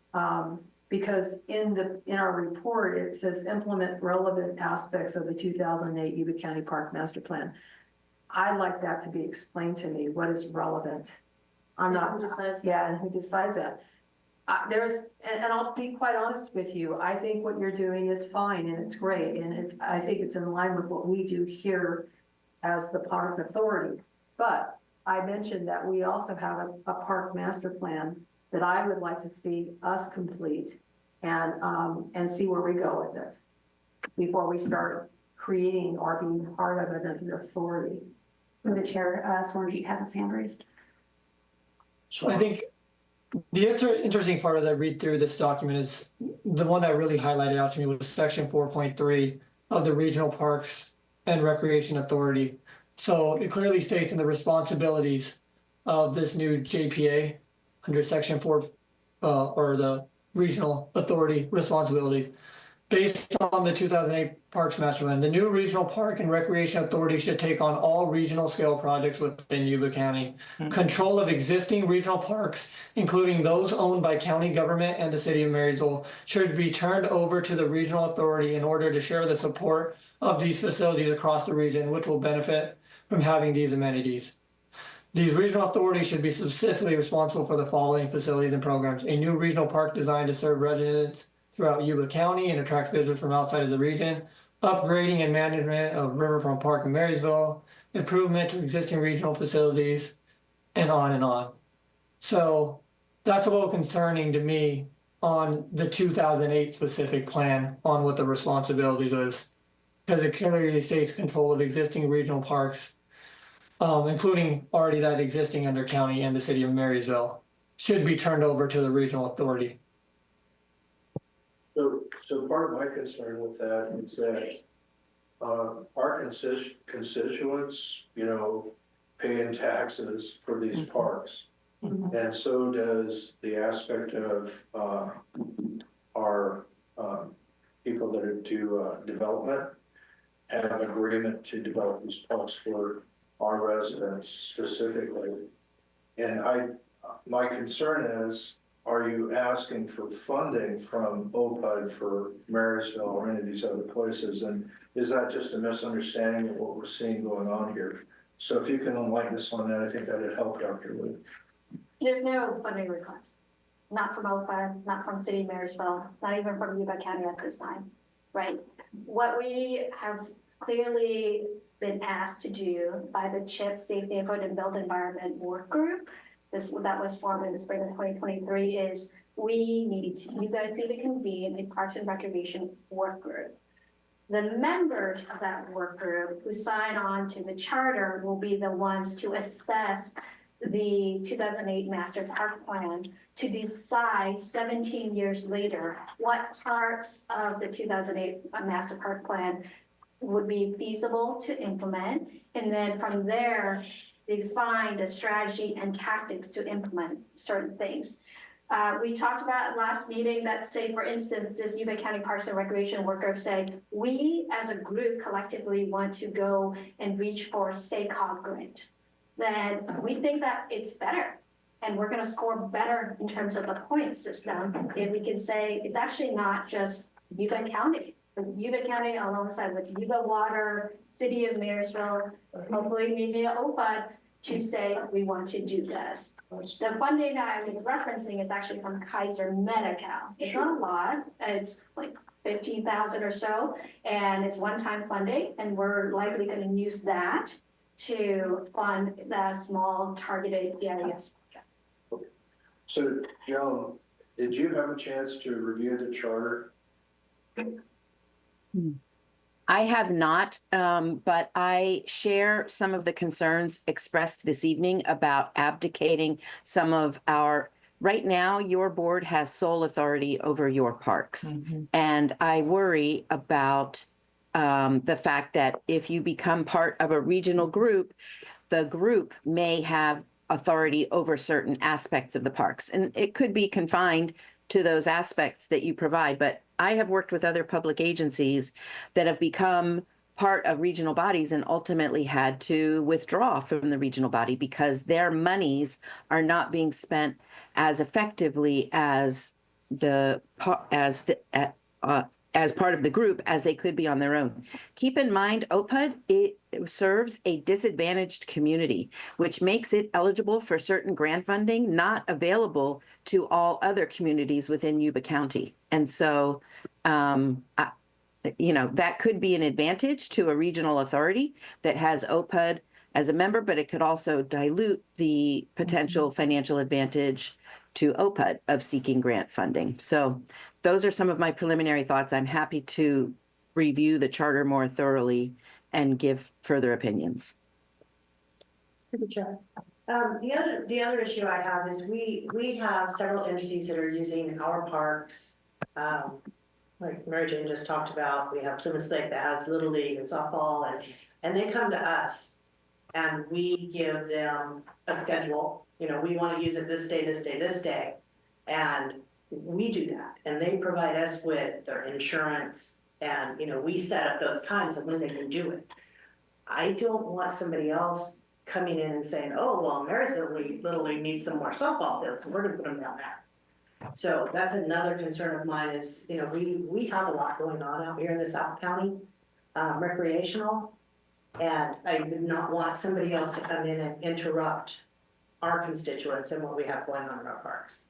Because in our report, it says implement relevant aspects of the 2008 Yuba County Park Master Plan. I'd like that to be explained to me. What is relevant? I'm not. Who decides that? Yeah, and who decides that? And I'll be quite honest with you. I think what you're doing is fine and it's great, and I think it's in line with what we do here as the park authority. But I mentioned that we also have a park master plan that I would like to see us complete and see where we go with it before we start creating or being part of another authority. The chair, Swarnjeet has his hand raised. I think The interesting part as I read through this document is the one that really highlighted out to me was section 4.3 of the Regional Parks and Recreation Authority. So it clearly states in the responsibilities of this new JPA under section 4, or the Regional Authority responsibility. Based on the 2008 Parks Master Plan, the new Regional Park and Recreation Authority should take on all regional scale projects within Yuba County. Control of existing regional parks, including those owned by county government and the city of Marysville, should be turned over to the regional authority in order to share the support of these facilities across the region, which will benefit from having these amenities. These regional authorities should be specifically responsible for the following facilities and programs: a new regional park designed to serve residents throughout Yuba County and attract visitors from outside of the region, upgrading and management of Riverfront Park in Marysville, improvement to existing regional facilities, and on and on. So that's a little concerning to me on the 2008 specific plan on what the responsibilities is, because it clearly states control of existing regional parks, including already that existing under county and the city of Marysville, should be turned over to the regional authority. So part of my concern with that is that our constituents, pay in taxes for these parks. And so does the aspect of our people that do development have an agreement to develop these parks for our residents specifically. And my concern is, are you asking for funding from OPUD for Marysville or any of these other places? And is that just a misunderstanding of what we're seeing going on here? So if you can enlighten us on that, I think that would help, Dr. Lee. There's no funding request, not from OPUD, not from City of Marysville, not even from Yuba County at this time, right? What we have clearly been asked to do by the CHIP Safety and Food and Built Environment Work Group, that was formed in the spring of 2023, is you guys need to convene a Parks and Recreation Work Group. The members of that work group who sign on to the charter will be the ones to assess the 2008 Master Park Plan to decide 17 years later what parts of the 2008 Master Park Plan would be feasible to implement. And then from there, they define the strategy and tactics to implement certain things. We talked about last meeting that, say, for instance, this Yuba County Parks and Recreation Work Group said, we as a group collectively want to go and reach for SACOG grant. Then we think that it's better. And we're gonna score better in terms of the point system if we can say it's actually not just Yuba County. Yuba County alongside with Yuba-Water, City of Marysville, hopefully maybe OPUD, to say we want to do this. The funding that I was referencing is actually from Kaiser Medi-Cal. It's not a lot, it's like 15,000 or so, and it's one-time funding, and we're likely gonna use that to fund that small targeted areas. So, Joan, did you have a chance to review the charter? I have not, but I share some of the concerns expressed this evening about abdicating some of our, right now, your board has sole authority over your parks. And I worry about the fact that if you become part of a regional group, the group may have authority over certain aspects of the parks. And it could be confined to those aspects that you provide, but I have worked with other public agencies that have become part of regional bodies and ultimately had to withdraw from the regional body because their monies are not being spent as effectively as as part of the group as they could be on their own. Keep in mind, OPUD, it serves a disadvantaged community, which makes it eligible for certain grant funding not available to all other communities within Yuba County. And so, that could be an advantage to a regional authority that has OPUD as a member, but it could also dilute the potential financial advantage to OPUD of seeking grant funding. So those are some of my preliminary thoughts. I'm happy to review the charter more thoroughly and give further opinions. The other issue I have is we have several entities that are using our parks. Like Mary Jane just talked about, we have Plumas Lake that has Little League and softball, and they come to us and we give them a schedule. You know, we want to use it this day, this day, this day. And we do that. And they provide us with their insurance and, you know, we set up those times of when they can do it. I don't want somebody else coming in and saying, oh, well, Mary's Little League needs some more softball fields, so we're gonna put them down there. So that's another concern of mine is, you know, we have a lot going on out here in the South County, recreational, and I would not want somebody else to come in and interrupt our constituents and what we have going on in our parks.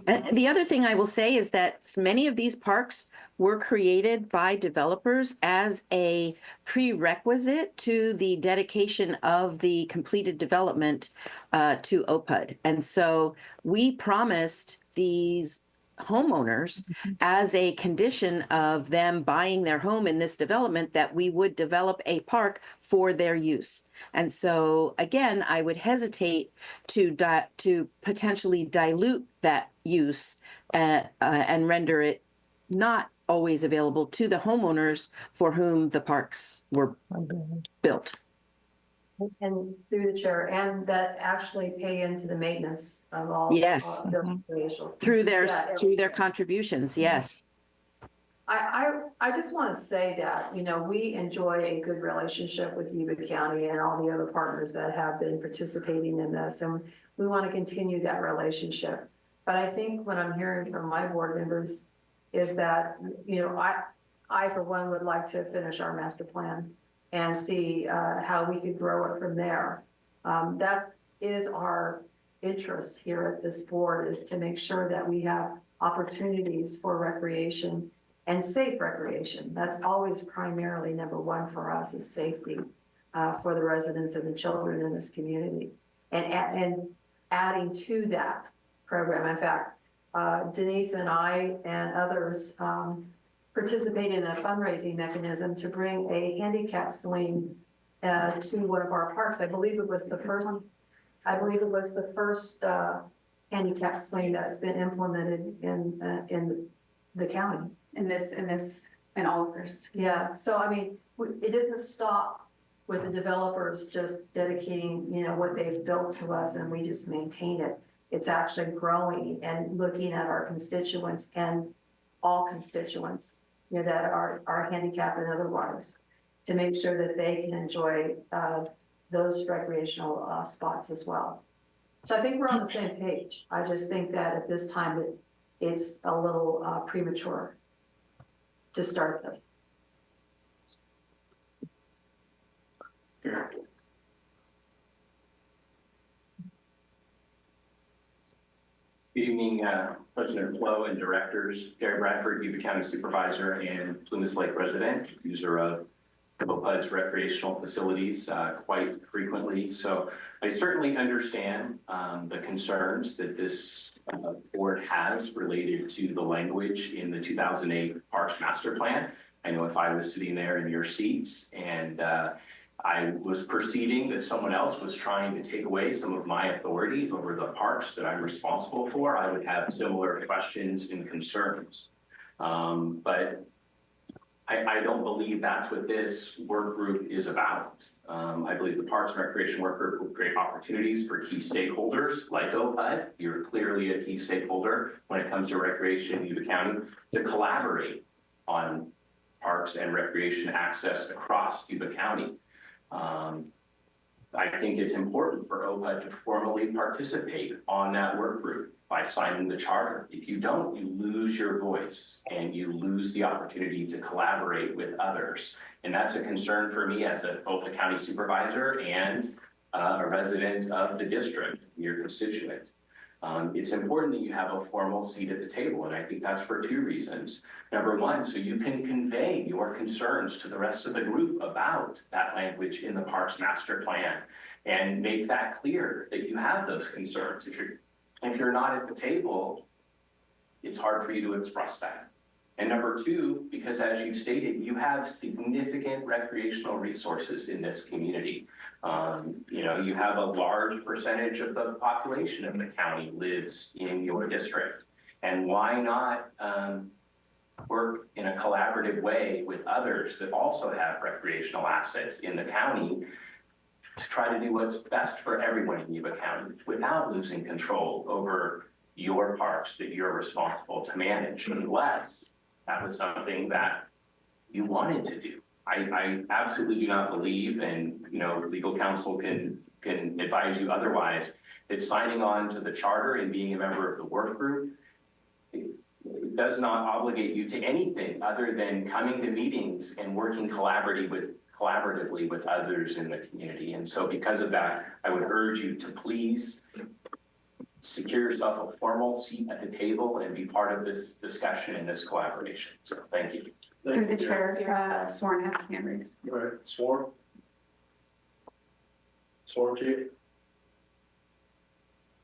And the other thing I will say is that many of these parks were created by developers as a prerequisite to the dedication of the completed development to OPUD. And so we promised these homeowners as a condition of them buying their home in this development that we would develop a park for their use. And so again, I would hesitate to potentially dilute that use and render it not always available to the homeowners for whom the parks were built. And through the chair, and that actually pay into the maintenance of all. Yes. Through their contributions, yes. I just want to say that, you know, we enjoy a good relationship with Yuba County and all the other partners that have been participating in this, and we want to continue that relationship. But I think what I'm hearing from my board members is that, you know, I for one would like to finish our master plan and see how we could grow it from there. That is our interest here at this board, is to make sure that we have opportunities for recreation and safe recreation. That's always primarily number one for us, is safety for the residents and the children in this community. And adding to that program, in fact, Denise and I and others participate in a fundraising mechanism to bring a handicap swing to one of our parks. I believe it was the first handicap swing that's been implemented in the county. In Olivehurst. Yeah, so I mean, it doesn't stop with the developers just dedicating, you know, what they've built to us and we just maintain it. It's actually growing and looking at our constituents and all constituents, you know, that are handicapped and otherwise, to make sure that they can enjoy those recreational spots as well. So I think we're on the same page. I just think that at this time it's a little premature to start this. Good evening, President Flo and directors. Gary Bradford, Yuba County Supervisor and Plumas Lake resident, user of OPUD's recreational facilities quite frequently. So I certainly understand the concerns that this board has related to the language in the 2008 Parks Master Plan. I know if I was sitting there in your seats and I was perceiving that someone else was trying to take away some of my authority over the parks that I'm responsible for, I would have similar questions and concerns. But I don't believe that's what this work group is about. I believe the Parks and Recreation Work Group will create opportunities for key stakeholders like OPUD. You're clearly a key stakeholder when it comes to recreation in Yuba County, to collaborate on parks and recreation access across Yuba County. I think it's important for OPUD to formally participate on that work group by signing the charter. If you don't, you lose your voice and you lose the opportunity to collaborate with others. And that's a concern for me as both a county supervisor and a resident of the district, your constituent. It's important that you have a formal seat at the table, and I think that's for two reasons. Number one, so you can convey your concerns to the rest of the group about that language in the Parks Master Plan and make that clear that you have those concerns. If you're not at the table, it's hard for you to express that. And number two, because as you stated, you have significant recreational resources in this community. You have a large percentage of the population of the county lives in your district. And why not work in a collaborative way with others that also have recreational assets in the county to try to do what's best for everyone in Yuba County without losing control over your parks that you're responsible to manage, unless that was something that you wanted to do. I absolutely do not believe, and legal counsel can advise you otherwise, that signing on to the charter and being a member of the work group, it does not obligate you to anything other than coming to meetings and working collaboratively with others in the community. And so because of that, I would urge you to please secure yourself a formal seat at the table and be part of this discussion and this collaboration. So thank you. Through the chair, Sworn has his hand raised. All right, Sworn? Sworn, Chief?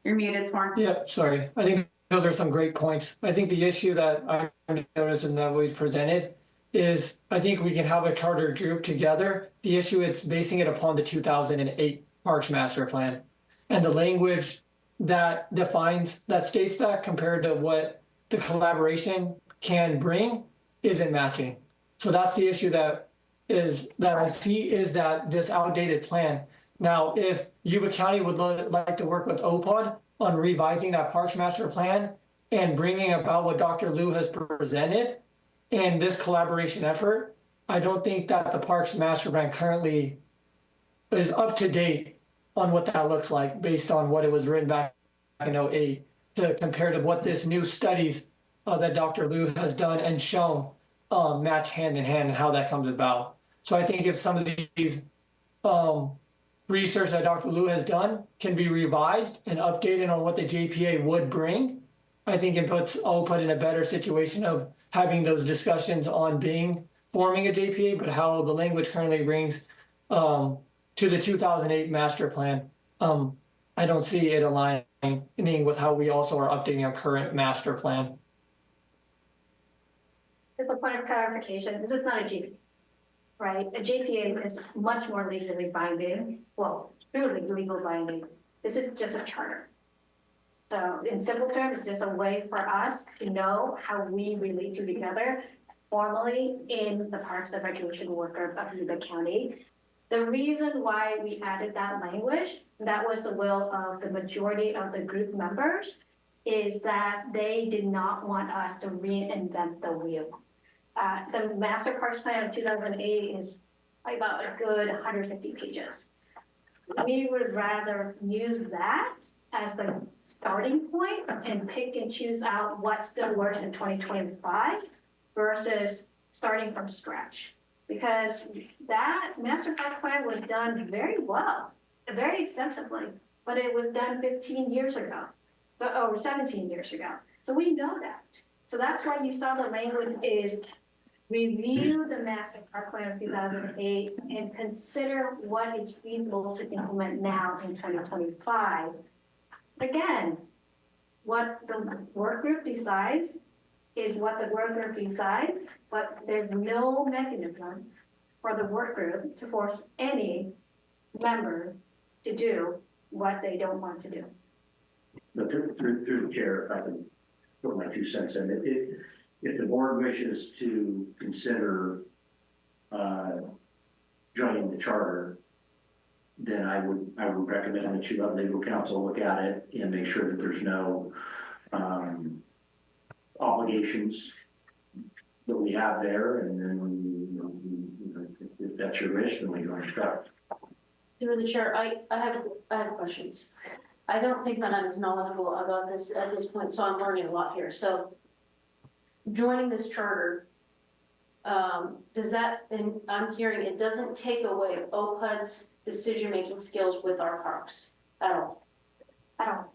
You're muted, Sworn. Yep, sorry. I think those are some great points. I think the issue that I noticed and that we've presented is I think we can have a charter group together. The issue is basing it upon the 2008 Parks Master Plan. And the language that states that compared to what the collaboration can bring isn't matching. So that's the issue that I see, is that this outdated plan. Now, if Yuba County would like to work with OPOD on revising that Parks Master Plan and bringing about what Dr. Liu has presented in this collaboration effort, I don't think that the Parks Master Plan currently is up to date on what that looks like based on what it was written back in 2008, the comparative what this new studies that Dr. Liu has done and shown match hand in hand and how that comes about. So I think if some of these research that Dr. Liu has done can be revised and updated on what the JPA would bring, I think it puts OPUD in a better situation of having those discussions on forming a JPA, but how the language currently brings to the 2008 master plan. I don't see it aligning with how we also are updating our current master plan. Just a point of clarification, this is not a JPA, right? A JPA is much more legally binding, well, truly legal binding. This is just a charter. So in simple terms, it's just a way for us to know how we relate to each other formally in the Parks and Recreation Worker of Yuba County. The reason why we added that language, that was the will of the majority of the group members, is that they did not want us to reinvent the wheel. The Master Parks Plan of 2008 is about a good 150 pages. We would rather use that as the starting point and pick and choose out what still works in 2025 versus starting from scratch. Because that Master Park Plan was done very well, very extensively, but it was done 15 years ago, or 17 years ago. So we know that. So that's why you saw the language is review the Master Park Plan of 2008 and consider what is feasible to implement now in 2025. Again, what the work group decides is what the work group decides, but there's no mechanism for the work group to force any member to do what they don't want to do. But through the chair, if I can put my 2 cents in it, if the board wishes to consider joining the charter, then I would recommend that you let legal counsel look at it and make sure that there's no obligations that we have there, and then if that's your wish, then we go and start. Through the chair, I have questions. I don't think that I'm as knowledgeable about this at this point, so I'm learning a lot here. So joining this charter, does that, and I'm hearing it doesn't take away OPUD's decision-making skills with our parks at all. At all.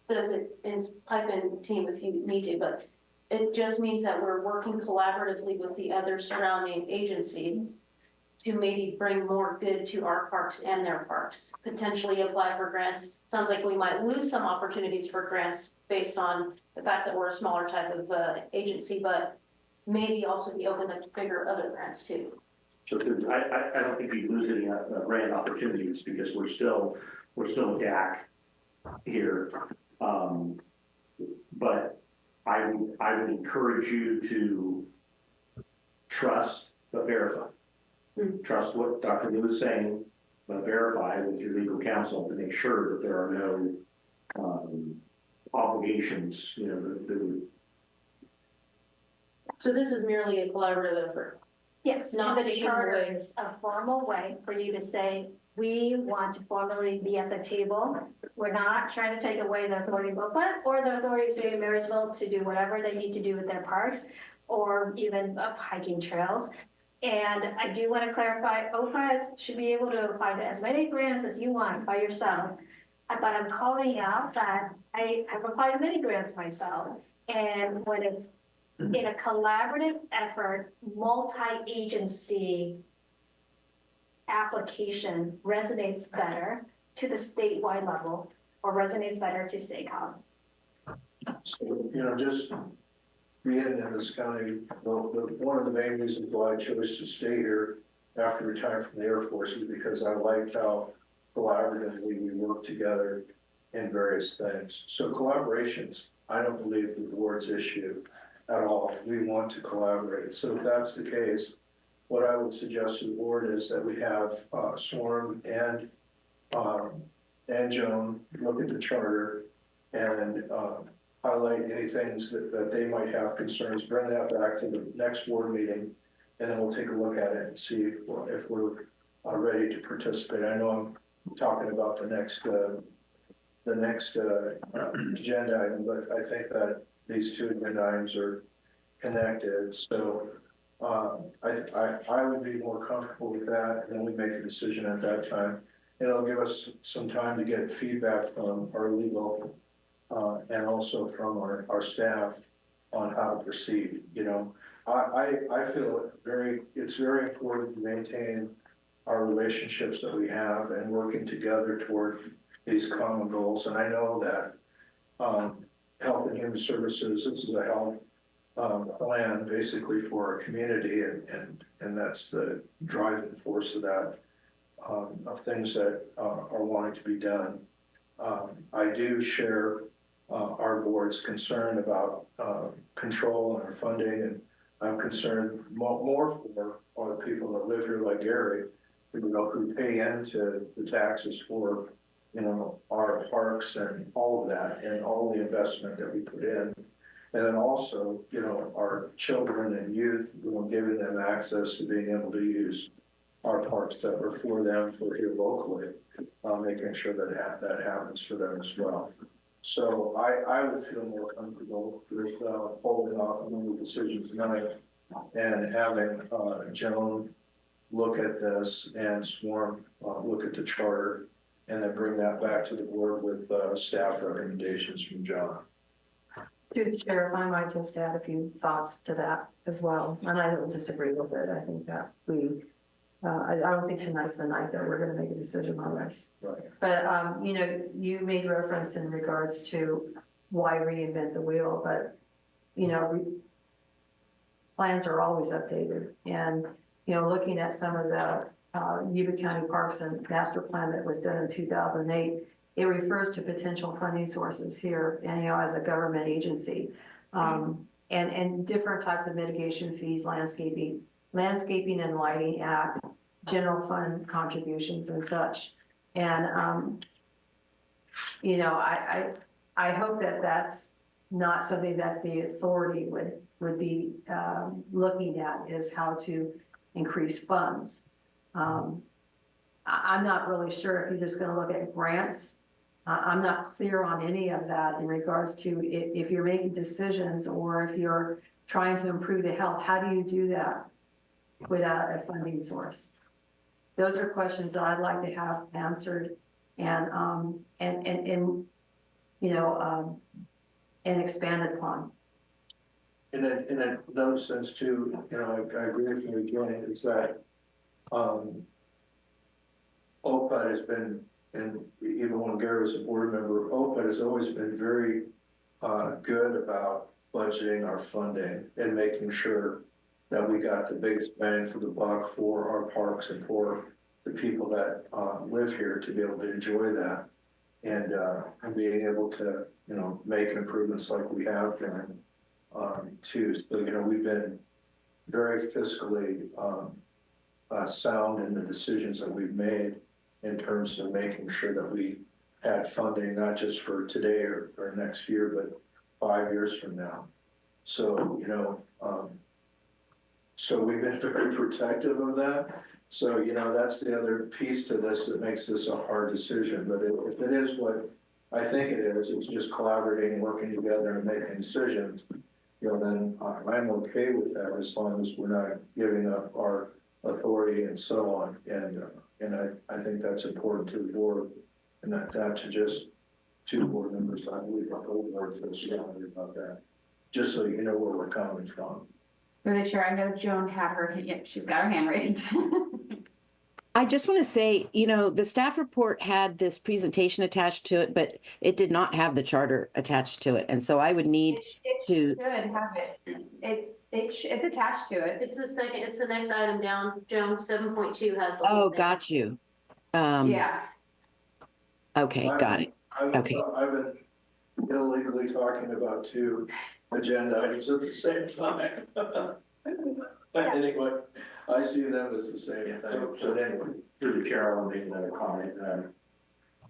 Does it, and pipe in team if you need to, but it just means that we're working collaboratively with the other surrounding agencies to maybe bring more good to our parks and their parks, potentially apply for grants. Sounds like we might lose some opportunities for grants based on the fact that we're a smaller type of agency, but maybe also be open to bigger other grants too. So I don't think we lose any grant opportunities because we're still DAC here. But I would encourage you to trust but verify. Trust what Dr. Lou is saying, but verify with your legal counsel to make sure that there are no obligations, you know, So this is merely a collaborative effort. Yes, Not and the taking charter away- is a formal way for you to say, we want to formally be at the table. We're not trying to take away the authority of OPA or the authority of City of Marysville to do whatever they need to do with their parks or even hiking trails. And I do want to clarify, OPA should be able to apply to as many grants as you want by yourself. But I'm calling out that I have applied to many grants myself. And when it's in a collaborative effort, multi-agency application resonates better to the statewide level or resonates better to SACOG. So, you know, just being in this county, one of the main reasons why I chose to stay here after retiring from the Air Force is because I liked how collaboratively we work together in various things. So collaborations, I don't believe the board's issue at all. We want to collaborate. So if that's the case, what I would suggest to the board is that we have Swarm and Joan look at the charter and highlight any things that they might have concerns, bring that back to the next board meeting, and then we'll take a look at it and see if we're ready to participate. I know I'm talking about the next agenda item, but I think that these two agenda items are connected. So I would be more comfortable with that, and then we make a decision at that time. It'll give us some time to get feedback from our legal and also from our staff on how to proceed. You know, I feel it's very important to maintain our relationships that we have and working together toward these common goals. And I know that Health and Human Services, this is a health plan basically for our community, and that's the driving force of that, of things that are wanting to be done. I do share our board's concern about control and our funding, and I'm concerned more for the people that live here like Gary, who pay into the taxes for, you know, our parks and all of that and all the investment that we put in. And then also, you know, our children and youth, you know, giving them access to being able to use our parks that are for them, for here locally, making sure that that happens for them as well. So I would feel more comfortable with holding off on the decisions tonight and having Joan look at this and Swarm look at the charter, and then bring that back to the board with staff recommendations from John. Through the chair, if I might just add a few thoughts to that as well, and I don't disagree with it. I think that I don't think tonight's the night that we're going to make a decision on this. Right. But, you know, you made reference in regards to why reinvent the wheel, but, you know, plans are always updated. And, you know, looking at some of the Yuba County Parks and Master Plan that was done in 2008, it refers to potential funding sources here, and, you know, as a government agency, and different types of mitigation fees, landscaping and lighting act, general fund contributions and such. And, you know, I hope that that's not something that the authority would be looking at, is how to increase funds. I'm not really sure if you're just going to look at grants. I'm not clear on any of that in regards to if you're making decisions or if you're trying to improve the health, how do you do that without a funding source? Those are questions that I'd like to have answered and you know, and expanded upon. In another sense too, you know, I agree with you again, is that OPED has been, and even when Gary was a board member, OPED has always been very good about budgeting our funding and making sure that we got the biggest bang for the buck for our parks and for the people that live here to be able to enjoy that. And being able to, you know, make improvements like we have done too. So, you know, we've been very fiscally sound in the decisions that we've made in terms of making sure that we had funding, not just for today or next year, but 5 years from now. So, you know, so we've been very protective of that. So, you know, that's the other piece to this that makes this a hard decision. But if it is what I think it is, it's just collaborating, working together and making decisions, you know, then I'm okay with that as long as we're not giving up our authority and so on. And I think that's important to the board, and not to just two board members. I believe our whole board feels strongly about that, just so you know where we're coming from. Through the chair, I know Joan had her, she's got her hand raised. I just want to say, you know, the staff report had this presentation attached to it, but it did not have the charter attached to it. And so I would need It to. should have it. It's attached to it. It's the second, it's the next item down, Joan, 7.2 has the whole Oh, thing. got you. Yeah. Okay, got it. Okay. I've been illegally talking about two agenda items at the same time. But anyway, I see them as the same thing. So then, through the chair, I want to make another comment.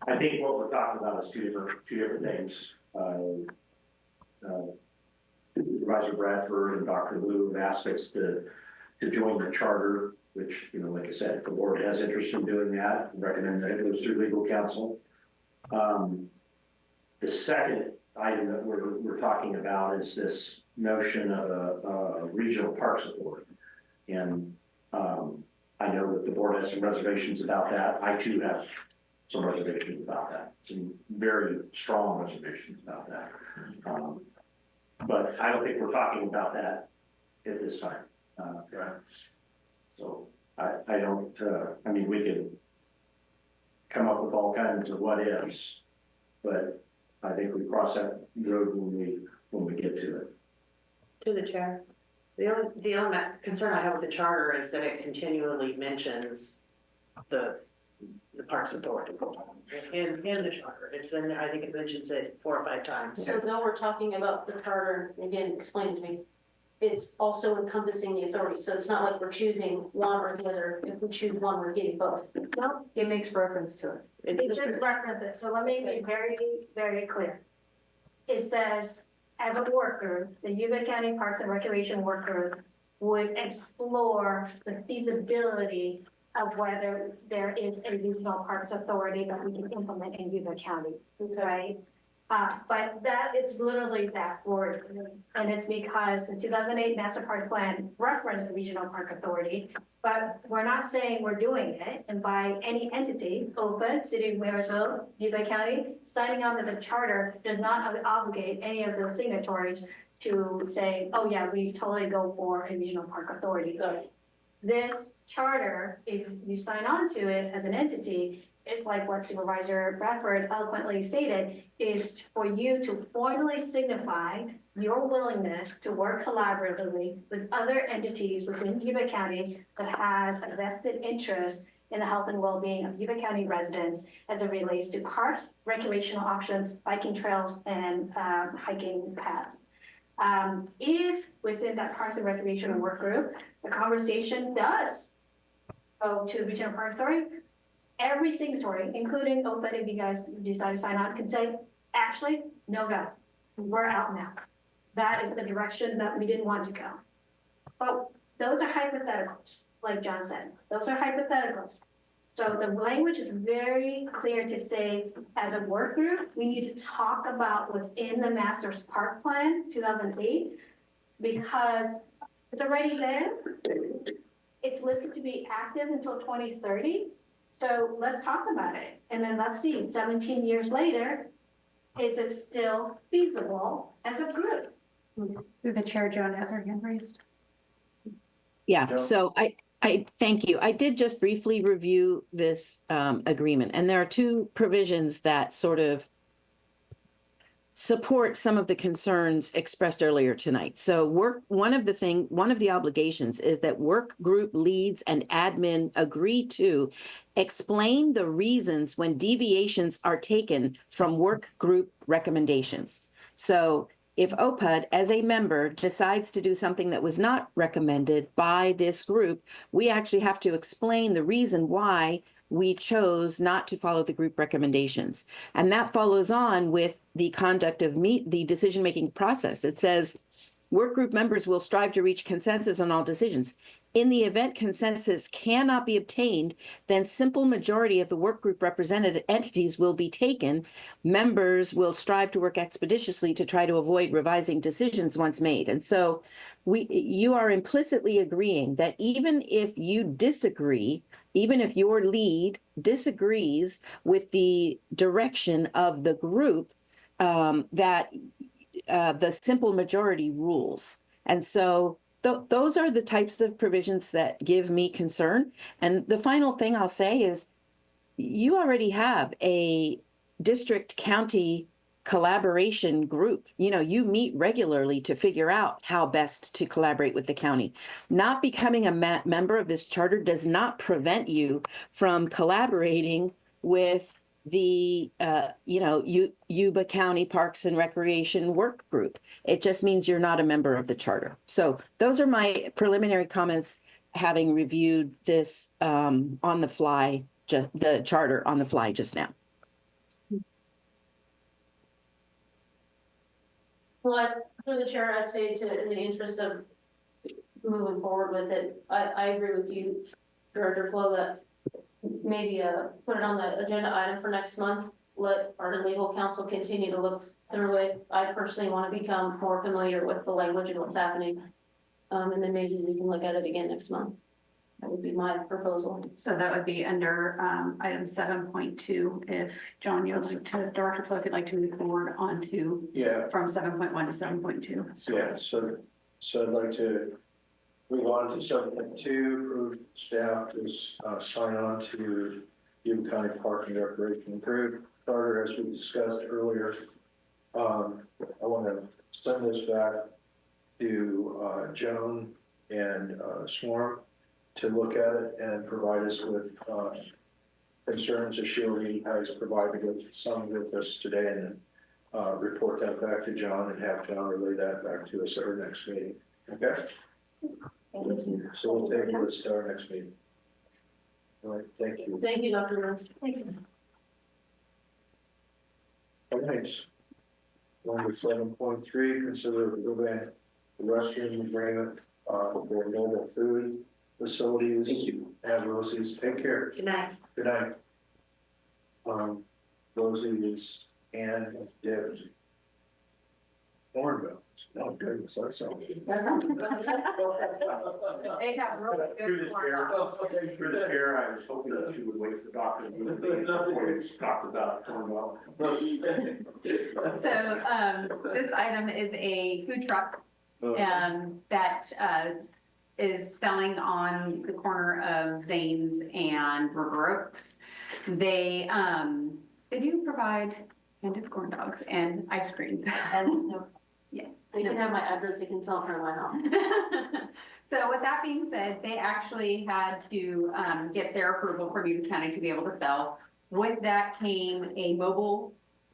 I think what we're talking about is two different things. Supervisor Bradford and Dr. Liu have asked us to join the charter, which, you know, like I said, if the board has interest in doing that, I recommend that it goes through legal counsel. The second item that we're talking about is this notion of a regional parks authority. And I know that the board has some reservations about that. I too have some reservations about that, some very strong reservations about that. But I don't think we're talking about that at this time. So I don't, I mean, we could come up with all kinds of what ifs, but I think we cross that road when we get to it. To the chair. The only concern I have with the charter is that it continually mentions the Parks Authority in the charter. It's in, I think it mentions it 4 or 5 times. So though we're talking about the charter, again, explain it to me, it's also encompassing the authority. So it's not like we're choosing one or the other. If we choose one, we're getting both. No, it makes reference to it. It just references, so let me be very, very clear. It says, as a worker, the Yuba County Parks and Recreation worker would explore the feasibility of whether there is a regional parks authority that we can implement in Yuba County, right? But that, it's literally that word, and it's because the 2008 Master Park Plan referenced the Regional Park Authority, but we're not saying we're doing it, and by any entity, OPA, City of Marysville, Yuba County, signing on to the charter does not obligate any of those signatories to say, oh yeah, we totally go for a Regional Park Authority. This charter, if you sign on to it as an entity, it's like what Supervisor Bradford eloquently stated, is for you to formally signify your willingness to work collaboratively with other entities within Yuba County that has a vested interest in the health and well-being of Yuba County residents as it relates to parks, recreational options, biking trails, and hiking paths. If within that Parks and Recreational work group, the conversation does go to the Regional Park Authority, every signatory, including OPED, if you guys decide to sign on, can say, actually, no go. We're out now. That is the direction that we didn't want to go. But those are hypotheticals, like John said. Those are hypotheticals. So the language is very clear to say, as a work group, we need to talk about what's in the Master's Park Plan 2008, because it's already there. It's listed to be active until 2030. So let's talk about it. And then let's see, 17 years later, is it still feasible as a group? Through the chair, Joan has her hand raised. Yeah, so I thank you. I did just briefly review this agreement, and there are two provisions that sort of support some of the concerns expressed earlier tonight. So one of the obligations is that work group leads and admin agree to explain the reasons when deviations are taken from work group recommendations. So if OPUD as a member decides to do something that was not recommended by this group, we actually have to explain the reason why we chose not to follow the group recommendations. And that follows on with the conduct of the decision-making process. It says, work group members will strive to reach consensus on all decisions. In the event consensus cannot be obtained, then simple majority of the work group represented entities will be taken. Members will strive to work expeditiously to try to avoid revising decisions once made. And so you are implicitly agreeing that even if you disagree, even if your lead disagrees with the direction of the group, that the simple majority rules. And so those are the types of provisions that give me concern. And the final thing I'll say is you already have a district county collaboration group. You meet regularly to figure out how best to collaborate with the county. Not becoming a member of this charter does not prevent you from collaborating with the Yuba County Parks and Recreation Work Group. It just means you're not a member of the charter. So those are my preliminary comments, having reviewed this on the fly, just the charter on the fly just now. Well, through the chair, I'd say in the interest of moving forward with it, I agree with you, Director Flo, that maybe put it on the agenda item for next month. Let our legal counsel continue to look through it. I personally want to become more familiar with the language and what's happening. And then maybe we can look at it again next month. That would be my proposal. So that would be under item 7.2. If John, you'd like to, Director Flo, if you'd like to move forward onto from 7.1 to 7.2. Yeah, so I'd like to move on to 7.2, approve staff to sign on to Yuba County Park and Recreation Improved Charter as we discussed earlier. I want to send this back to Joan and Swarm to look at it and provide us with concerns as she already has provided with some with us today, and then report that back to John and have John relay that back to us at our next meeting. Okay? Thank you. So we'll take this to our next meeting. All right, thank you. Thank you, Dr. Rose. Thank you. All right. Number 7.3, consider approving the restroom agreement for mobile food facilities. Thank you. And Rosie's, take care. Good night. Good night. Rosie's and Dibs. Corn bells. Oh goodness, that sounds. That sounds good. They have really Through good the chair, I was hoping that you would wait for Dr. before you talked about cornwall. So this item is a food truck that is selling on the corner of Zanes and River Oaks. They do provide candied corn dogs and ice creams. And snow. Yes. They can have my address, they can sell in front of my house. So with that being said, they actually had to get their approval from Yuba County to be able to sell. With that came a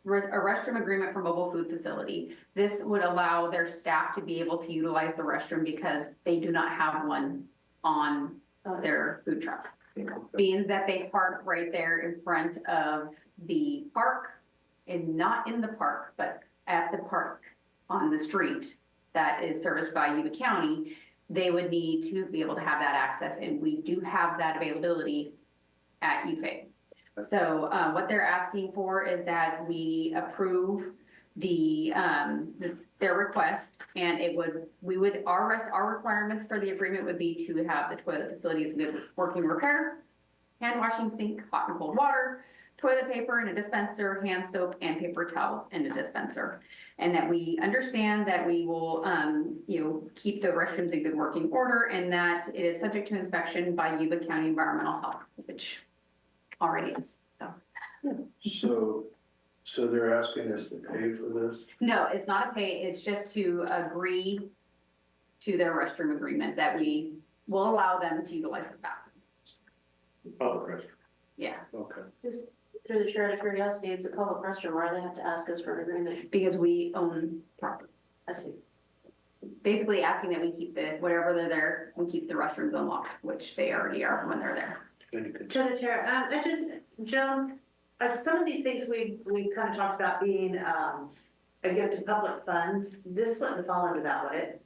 restroom agreement for mobile food facility. This would allow their staff to be able to utilize the restroom because they do not have one on their food truck. Being that they park right there in front of the park, and not in the park, but at the park on the street that is serviced by Yuba County, they would need to be able to have that access, and we do have that availability at UFA. So what they're asking for is that we approve their request, and our requirements for the agreement would be to have the toilet facilities in good working repair, hand washing sink, hot and cold water, toilet paper in a dispenser, hand soap, and paper towels in a dispenser. And that we understand that we will, keep the restrooms in good working order, and that it is subject to inspection by Yuba County Environmental Health, which already is. So they're asking us to pay for this? No, it's not a pay, it's just to agree to their restroom agreement that we will allow them to utilize the bathroom. Public restroom. Yeah, Okay. Just through the chair of curiosity, it's a public restroom, why do they have to ask us for an agreement? because we own property. I see. Basically asking that we keep whatever they're there, we keep the restrooms unlocked, which they already are when they're there. To the chair, Joan, some of these things we kind of talked about being, a gift to public funds. This wouldn't fall under that, would it?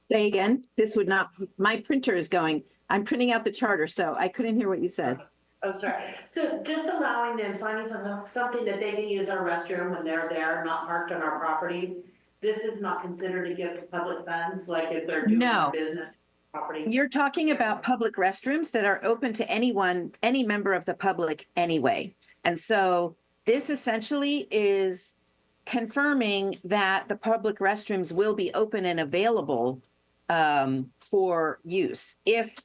Say again, this would not, my printer is going, I'm printing out the charter, so I couldn't hear what you said. Oh, sorry. So just allowing them, signing something that they can use our restroom when they're there, not parked on our property. This is not considered a gift to public funds, like if they're doing No. business property. You're talking about public restrooms that are open to anyone, any member of the public anyway. And so this essentially is confirming that the public restrooms will be open and available for use. If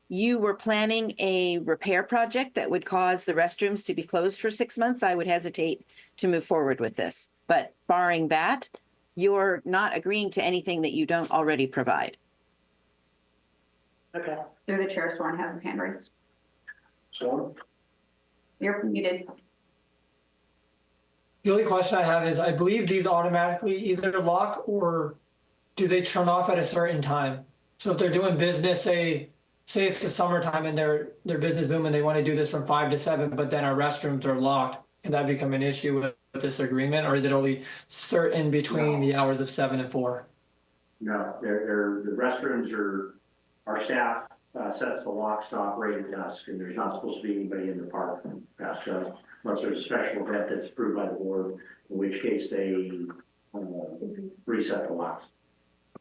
you were planning a repair project that would cause the restrooms to be closed for 6 months, I would hesitate to move forward with this. But barring that, you're not agreeing to anything that you don't already provide. Okay. Through the chair, Sworn has his hand raised. So, You're muted. The only question I have is, I believe these automatically either lock or do they turn off at a certain time? So if they're doing business, say it's the summertime and their business boom and they want to do this from 5 to 7, but then our restrooms are locked, can that become an issue with this agreement, or is it only certain between the hours of 7 and 4? No, the restrooms are, our staff sets the locks to operate at dusk, and there's not supposed to be anybody in the park past dusk, unless there's a special event that's approved by the board, in which case they reset the locks.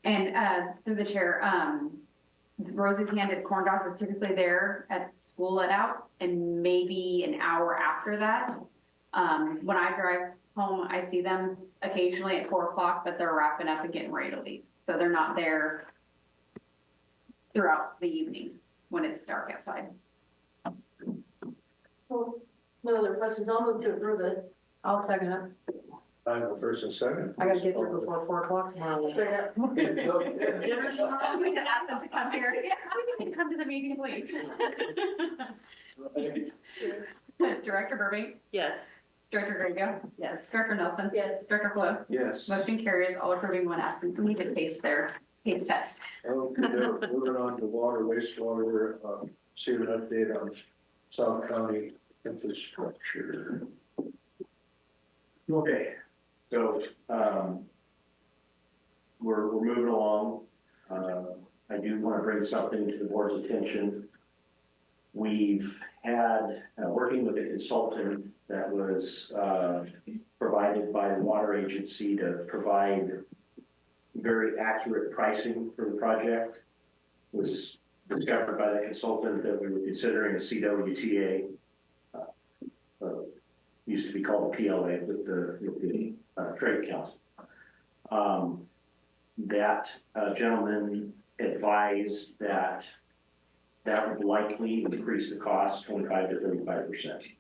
And through the chair, Rosie's Handed Corn Dogs is typically there at school let out, and maybe an hour after that. When I drive home, I see them occasionally at 4 o'clock, but they're wrapping up and getting ready to leave. So they're not there throughout the evening when it's dark outside. Well, no other questions, I'll move to approve it. I'll second it. I have a first and second. I gotta get there before 4 o'clock tomorrow. Straight up. We can ask them to come here. We can come to the meeting, please. Director Burbank, Yes. Director Grego, Yes. Director Nelson. Yes. Director Flo. Yes. Motion carries, all approving, one absent. We need to taste test. Okay, moving on to water, wastewater, see an update on South County infrastructure. Okay, so, we're moving along. I do want to bring something to the board's attention. We've had, working with a consultant that was provided by the water agency to provide very accurate pricing for the project. Was discovered by the consultant that we were considering a CWTA, used to be called a PLA with the Trade Council. That gentleman advised that would likely increase the cost 25 to 35%.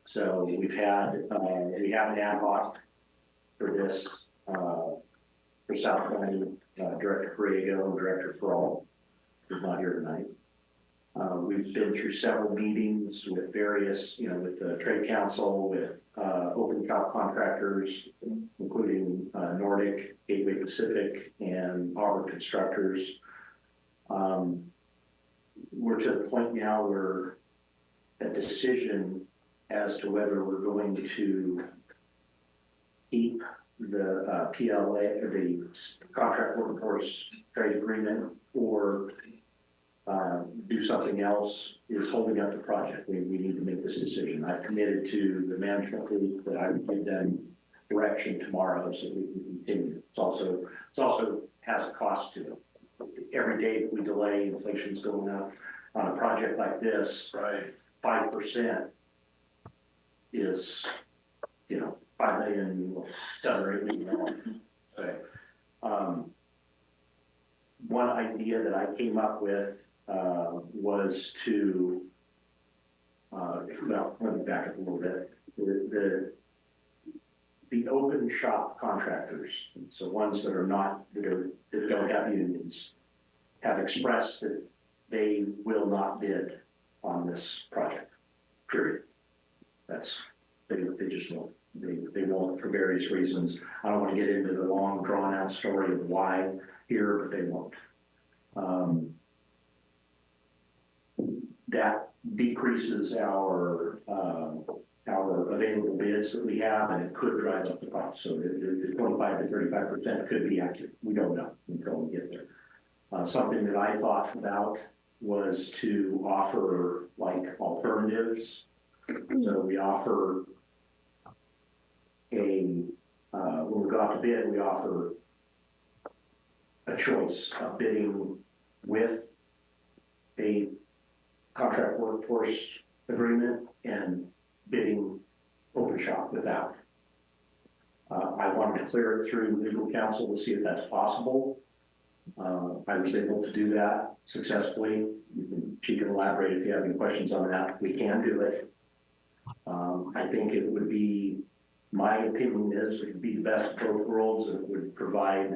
So we have an ad hoc for this, for South County, Director Corrego and Director Kroll, who's not here tonight. We've been through several meetings with various, with the Trade Council, with open shop contractors, including Nordic, Gateway Pacific, and Auburn Constructors. We're to the point now where a decision as to whether we're going to keep the PLA, or the Contract Workforce Trade Agreement, or do something else is holding up the project. We need to make this decision. I've committed to the management group that I would give them direction tomorrow so we can continue. It's also has a cost to it. Every day that we delay, inflation's going up. On a project like this, Right. 5% is, $5 million, $7 or $8 million. Okay. One idea that I came up with was to, let me back up a little bit. the open shop contractors, so ones that are not, that don't have unions, have expressed that they will not bid on this project, period. They just won't. They won't for various reasons. I don't want to get into the long drawn out story of why here, but they won't. That decreases our available bids that we have, and it could drive up the price. So the 25 to 35% could be accurate. We don't know until we get there. Something that I thought about was to offer like alternatives. So we offer when we go out to bid, we offer a choice of bidding with a contract workforce agreement and bidding open shop without. I wanted to clear it through legal counsel to see if that's possible. I was able to do that successfully. She can elaborate if you have any questions on that. We can do it. I think it would be, my opinion is it would be the best of both worlds, and it would provide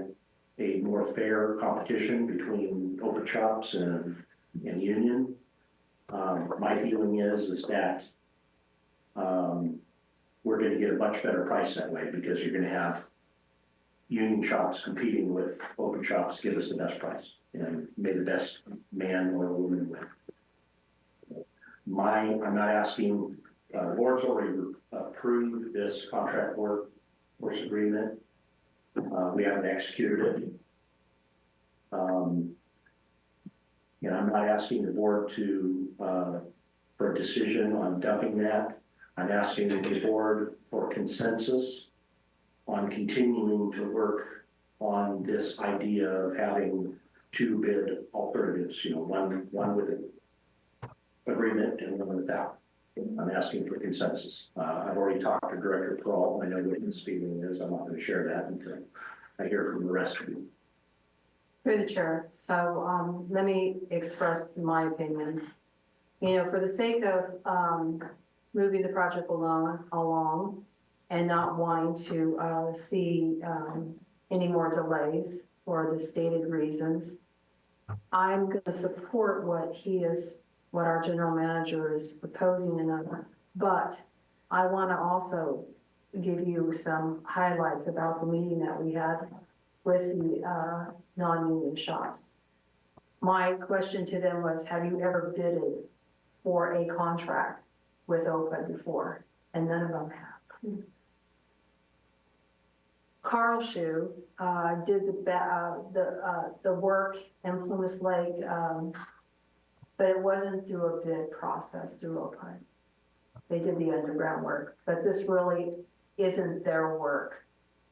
a more fair competition between open shops and union. My feeling is that we're going to get a much better price that way, because you're going to have union shops competing with open shops to give us the best price, and may the best man or woman win. I'm not asking, the board's already approved this contract workforce agreement. We haven't executed it. And I'm not asking the board for a decision on dumping that. I'm asking the board for consensus on continuing to work on this idea of having two bid alternatives, one with an agreement and one without. I'm asking for consensus. I've already talked to Director Kroll. I know what his feeling is. I'm not going to share that until I hear from the rest of you. Through the chair. So let me express my opinion. For the sake of moving the project along and not wanting to see any more delays for the stated reasons, I'm going to support what our general manager is proposing but I want to also give you some highlights about the meeting that we had with the non-union shops. My question to them was, have you ever bidded for a contract with OPA before? And none of them have. Carl Shu did the work in Plumas Lake, but it wasn't through a bid process through OPA. They did the underground work, but this really isn't their work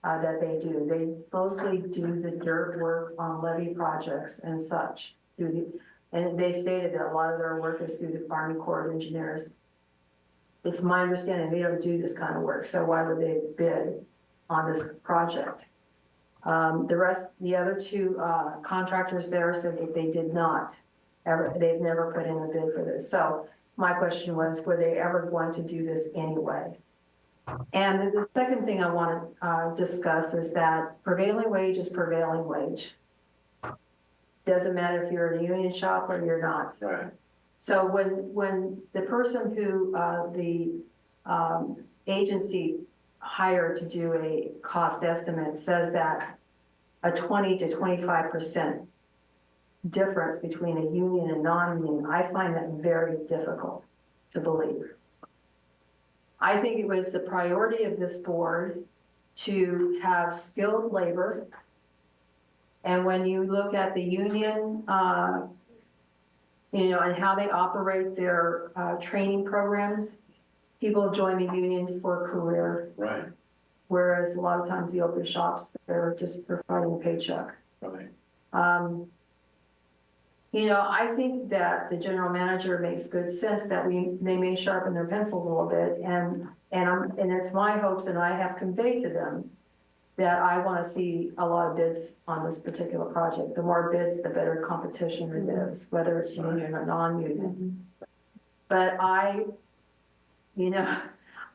that they do. They mostly do the dirt work on levee projects and such. And they stated that a lot of their work is through the Army Corps of Engineers. It's my understanding they don't do this kind of work, so why would they bid on this project? The other two contractors there said that they did not ever, they've never put in a bid for this. So my question was, were they ever going to do this anyway? And the second thing I want to discuss is that prevailing wage is prevailing wage. Doesn't matter if you're in a union shop or you're not. Right. So when the person who the agency hired to do a cost estimate says that a 20 to 25% difference between a union and non-union, I find that very difficult to believe. I think it was the priority of this board to have skilled labor. And when you look at the union, and how they operate their training programs, people join the union for a career. Right. Whereas a lot of times the open shops, they're just providing a paycheck. Right. I think that the general manager makes good sense that they may sharpen their pencils a little bit, and it's my hopes, and I have conveyed to them that I want to see a lot of bids on this particular project. The more bids, the better competition it is, whether it's union or non-union. But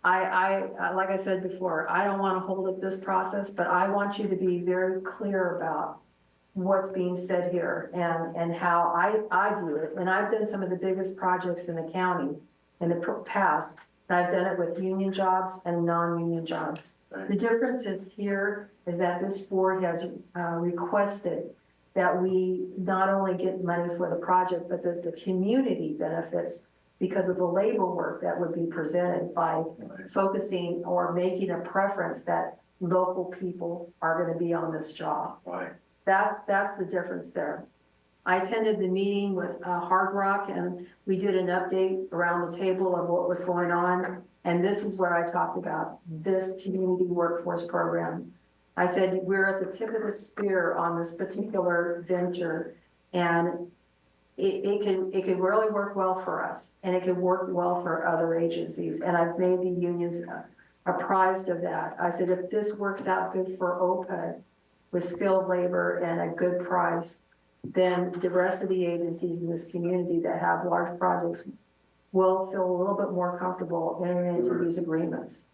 like I said before, I don't want to hold up this process, but I want you to be very clear about what's being said here and how I view it. And I've done some of the biggest projects in the county in the past, and I've done it with union jobs and non-union jobs. Right. The difference is here is that this board has requested that we not only get money for the project, but that the community benefits because of the labor work that would be presented by focusing or making a preference that local people are going to be on this job. Right. That's the difference there. I attended the meeting with Hard Rock, and we did an update around the table of what was going on. And this is what I talked about, this community workforce program. I said, we're at the tip of the spear on this particular venture, and it can really work well for us, and it can work well for other agencies. And I've made the unions apprised of that. I said, if this works out good for OPED with skilled labor and a good price, then the rest of the agencies in this community that have large projects will feel a little bit more comfortable entering into these agreements.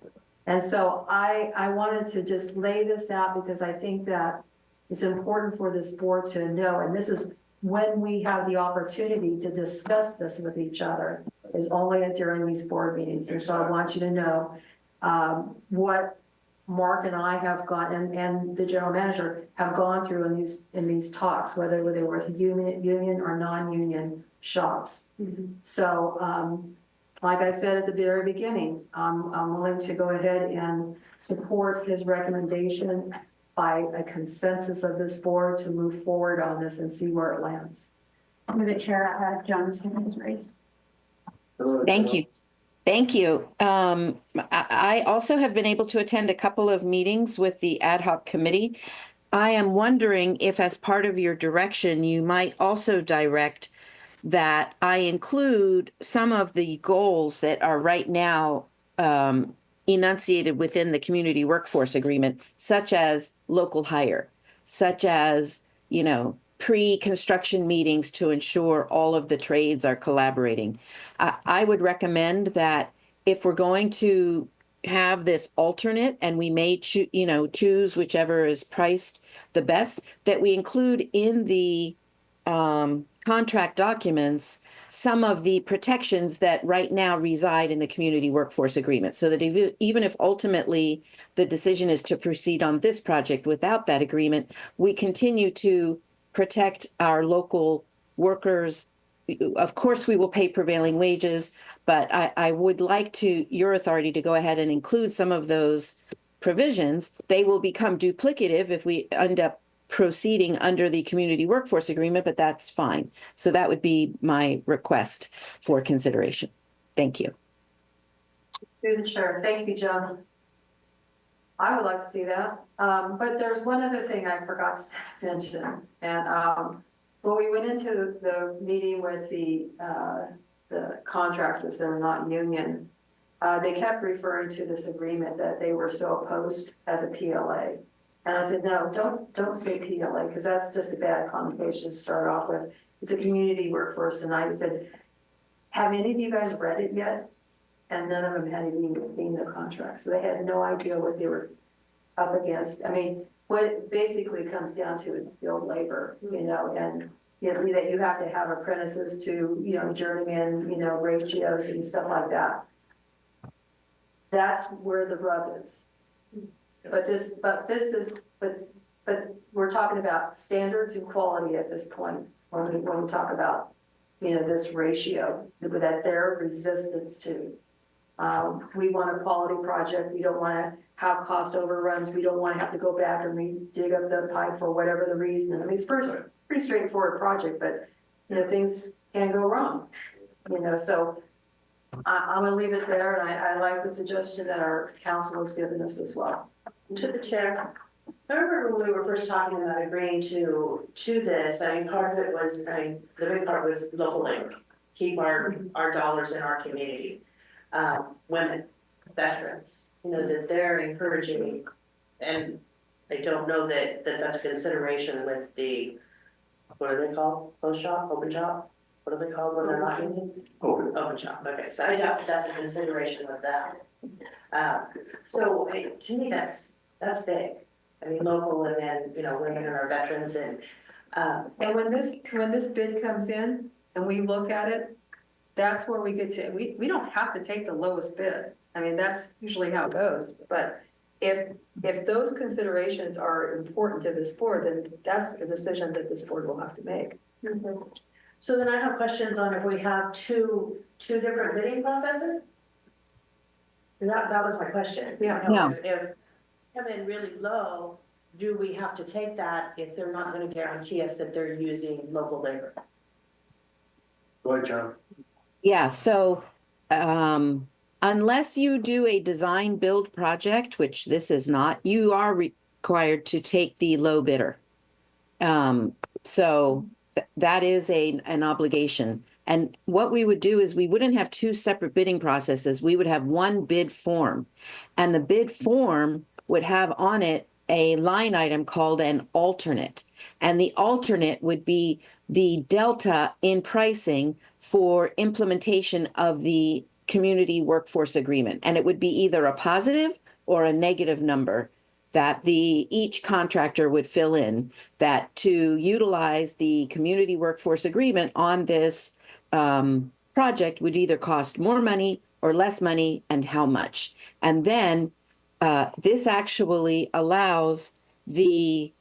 And so I wanted to just lay this out because I think that it's important for this board to know, and this is when we have the opportunity to discuss this with each other, is only during these board meetings. And so I want you to know what Mark and I have gone, and the general manager have gone through in these talks, whether they were with union or non-union shops. Mm-hmm. So, like I said at the very beginning, I'm willing to go ahead and support his recommendation by a consensus of this board to move forward on this and see where it lands. Through the chair, John's hand is raised. Thank you. Thank you. I also have been able to attend a couple of meetings with the ad hoc committee. I am wondering if, as part of your direction, you might also direct that I include some of the goals that are right now enunciated within the community workforce agreement, such as local hire, such as, pre-construction meetings to ensure all of the trades are collaborating. I would recommend that if we're going to have this alternate, and we may choose whichever is priced the best, that we include in the contract documents some of the protections that right now reside in the community workforce agreement, so that even if ultimately the decision is to proceed on this project without that agreement, we continue to protect our local workers. Of course, we will pay prevailing wages, but I would like your authority to go ahead and include some of those provisions. They will become duplicative if we end up proceeding under the community workforce agreement, but that's fine. So that would be my request for consideration. Thank you. Through the chair. Thank you, John. I would like to see that. But there's one other thing I forgot to mention. And when we went into the meeting with the contractors that are not union, they kept referring to this agreement that they were so opposed as a PLA. And I said, no, don't say PLA, because that's just a bad connotation to start off with. It's a community workforce. And I said, have any of you guys read it yet? And none of them had even seen the contract. So they had no idea what they were up against. I mean, what it basically comes down to is skilled labor, and that you have to have apprentices to, journeyman, ratios and stuff like that. That's where the rub is. But we're talking about standards and quality at this point when we talk about, this ratio that they're resistance to. We want a quality project. We don't want to have cost overruns. We don't want to have to go back and dig up the pipe for whatever the reason. I mean, it's pretty straightforward project, but things can go wrong. So I'm going to leave it there, and I like the suggestion that our council has given us as well. To the chair, I remember when we were first talking about agreeing to this, part of it was, the big part was local labor, keep our dollars in our community. Women, veterans, that they're encouraging, and I don't know that that's consideration with the, what are they called? Closed shop, open shop? What are they called when they're not union? Open shop, okay, so I doubt that's a consideration with that. So to me, that's big. I mean, local and then, you know, women and our veterans and when this bid comes in and we look at it, that's where we get to, we don't have to take the lowest bid. I mean, that's usually how it goes, but if those considerations are important to this board, then that's a decision that this board will have to make. So then I have questions on if we have two different bidding processes? That was my question. Yeah. No. If come in really low, do we have to take that if they're not gonna guarantee us that they're using local labor? Go ahead, John. Yeah, so unless you do a design build project, which this is not, you are required to take the low bidder. So that is an obligation. And what we would do is we wouldn't have two separate bidding processes. We would have one bid form. And the bid form would have on it a line item called an alternate. And the alternate would be the delta in pricing for implementation of the community workforce agreement. And it would be either a positive or a negative number that each contractor would fill in that to utilize the community workforce agreement on this project would either cost more money or less money and how much. And then this actually allows the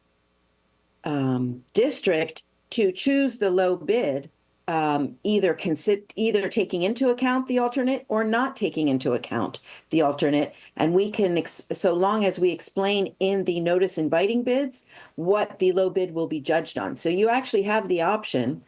district to choose the low bid, either taking into account the alternate or not taking into account the alternate. And we can, so long as we explain in the notice inviting bids what the low bid will be judged on. So you actually have the option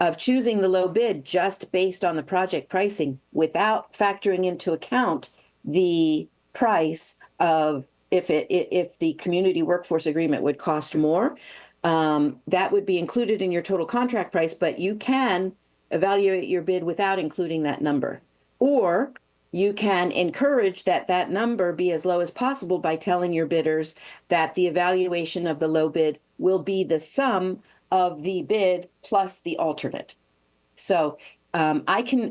of choosing the low bid just based on the project pricing without factoring into account the price of if the community workforce agreement would cost more. That would be included in your total contract price, but you can evaluate your bid without including that number. Or you can encourage that number be as low as possible by telling your bidders that the evaluation of the low bid will be the sum of the bid plus the alternate. So I can,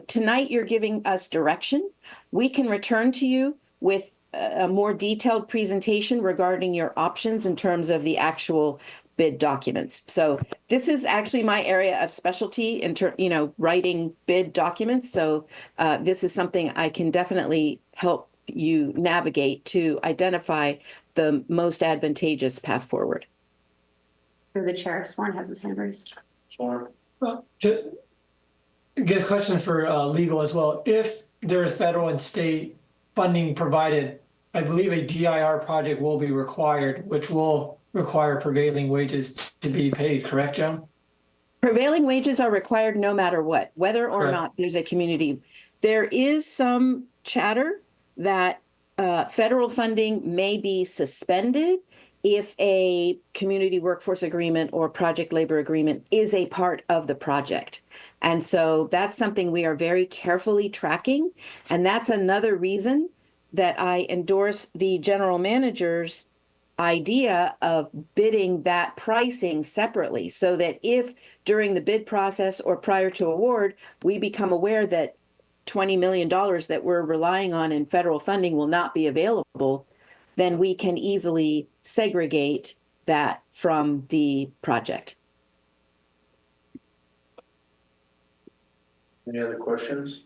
tonight you're giving us direction. We can return to you with a more detailed presentation regarding your options in terms of the actual bid documents. So this is actually my area of specialty in writing bid documents. So this is something I can definitely help you navigate to identify the most advantageous path forward. Through the chair, Sworn has his hand raised. Sworn. Well, to get a question for legal as well. If there is federal and state funding provided, I believe a DIR project will be required, which will require prevailing wages to be paid, correct, Joan? Prevailing wages are required no matter what, whether or not there's a community. There is some chatter that federal funding may be suspended if a community workforce agreement or project labor agreement is a part of the project. And so that's something we are very carefully tracking. And that's another reason that I endorse the general manager's idea of bidding that pricing separately, so that if during the bid process or prior to award, we become aware that $20 million that we're relying on in federal funding will not be available, then we can easily segregate that from the project. Any other questions?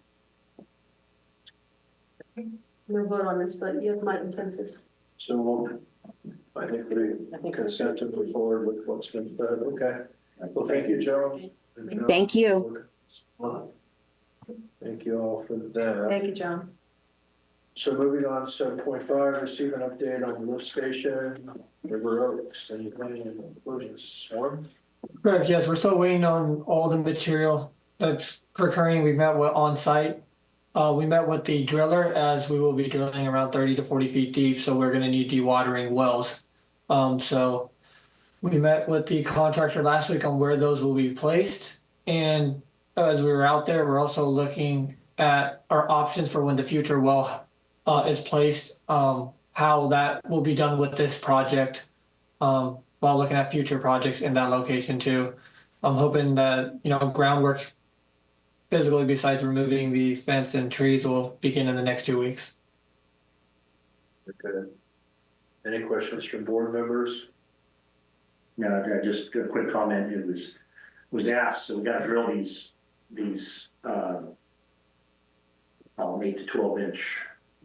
We'll vote on this, but you have my consensus. So I think we consent to move forward with what's been said. Okay. Well, thank you, Joan. Thank you. Thank you all for that. Thank you, John. So moving on to 7.5, receive an update on the lift station, River Oaks, anything Sworn? Correct, yes, we're still waiting on all the material that's procuring. We met with on site. We met with the driller, as we will be drilling around 30 to 40 feet deep, so we're going to need dewatering wells. So we met with the contractor last week on where those will be placed. And as we were out there, we're also looking at our options for when the future well is placed, how that will be done with this project, while looking at future projects in that location too. I'm hoping that, groundwork physically besides removing the fence and trees will begin in the next 2 weeks. Okay. Any questions from board members? No, just a quick comment, it was asked, so we gotta drill these 8 to 12-inch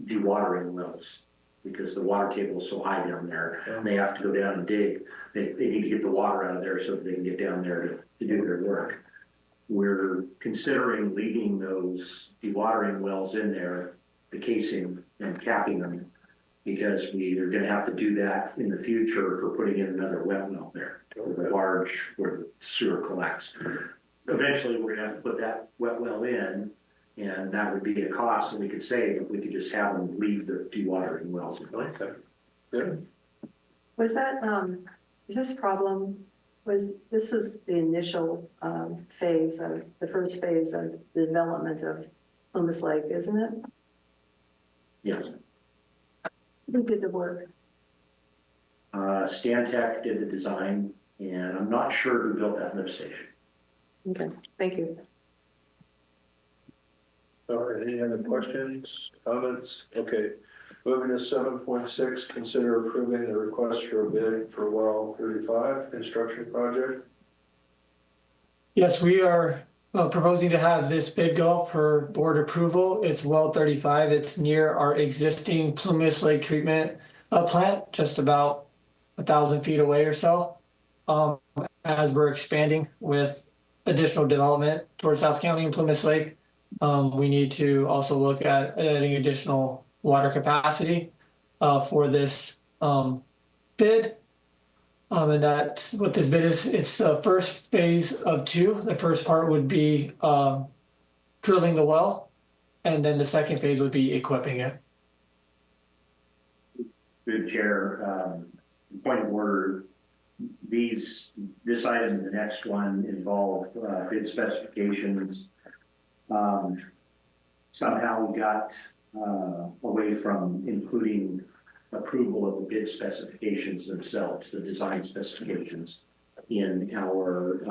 dewatering wells, because the water table is so high down there, and they have to go down and dig. They need to get the water out of there so that they can get down there to do their work. We're considering leaving those dewatering wells in there, the casing and capping them, because we are gonna have to do that in the future for putting in another wet well there, the large where the sewer collects. Eventually, we're gonna have to put that wet well in, and that would be a cost that we could save if we could just have them leave the dewatering wells. Okay. Good. Was that, is this problem, this is the initial phase of, the first phase of the development of Plumas Lake, isn't it? Yes. Who did the work? Stantec did the design, and I'm not sure who built that lift station. Okay, thank you. All right, any other questions, comments? Okay, moving to 7.6, consider approving the request for a bid for well 35 construction project. Yes, we are proposing to have this bid go up for board approval. It's well 35. It's near our existing Plumas Lake treatment plant, just about 1,000 feet away or so. As we're expanding with additional development towards South County and Plumas Lake, we need to also look at adding additional water capacity for this bid. And that's what this bid is. It's the first phase of 2. The first part would be drilling the well, and then the second phase would be equipping it. Good Chair, point of order, this item and the next one involve bid specifications. Somehow we got away from including approval of the bid specifications themselves, the design specifications in our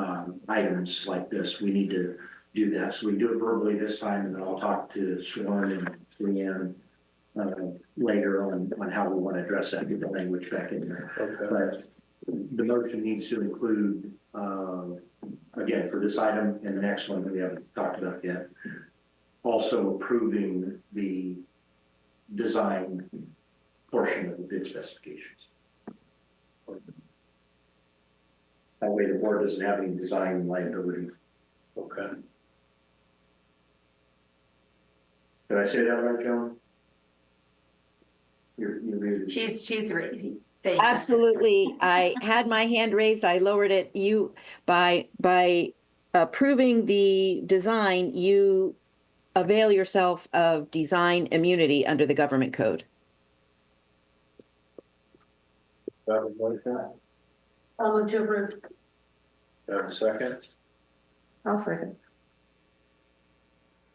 items like this. We need to do that. So we do it verbally this time, and then I'll talk to Sworn and Leanne later on how we want to address that, get the language back in there. Okay. But the motion needs to include, again, for this item and the next one that we haven't talked about yet, also approving the design portion of the bid specifications. That way the board doesn't have any design liability. Okay. Did I say that right, Joan? You're muted. She's ready. Absolutely. I had my hand raised. I lowered it. You, by approving the design, you avail yourself of design immunity under the government code. I'll move to approve. Have a second? I'll second.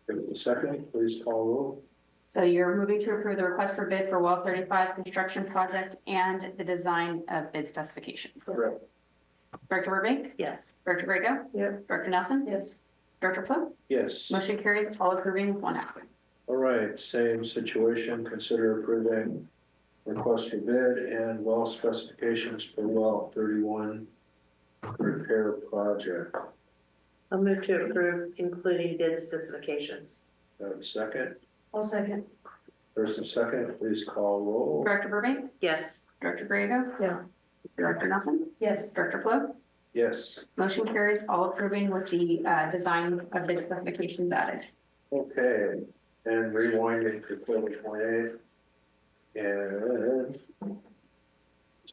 Give it a second, please call roll. So you're moving to approve the request for bid for well 35 construction project and the design of bid specification. Correct. Director Burbank? Yes. Director Grego? Yep. Director Nelson? Yes. Director Flo? Yes. Motion carries, all approving, 1 absent. All right, same situation, consider approving request for bid and well specifications for well 31 repair project. I'll move to approve, including bid specifications. Have a second? I'll second. First and second, please call roll. Director Burbank? Yes. Director Grego? Yeah. Director Nelson? Yes. Director Flo? Yes. Motion carries, all approving with the design of bid specifications added. Okay, and rewinding to 12:28. And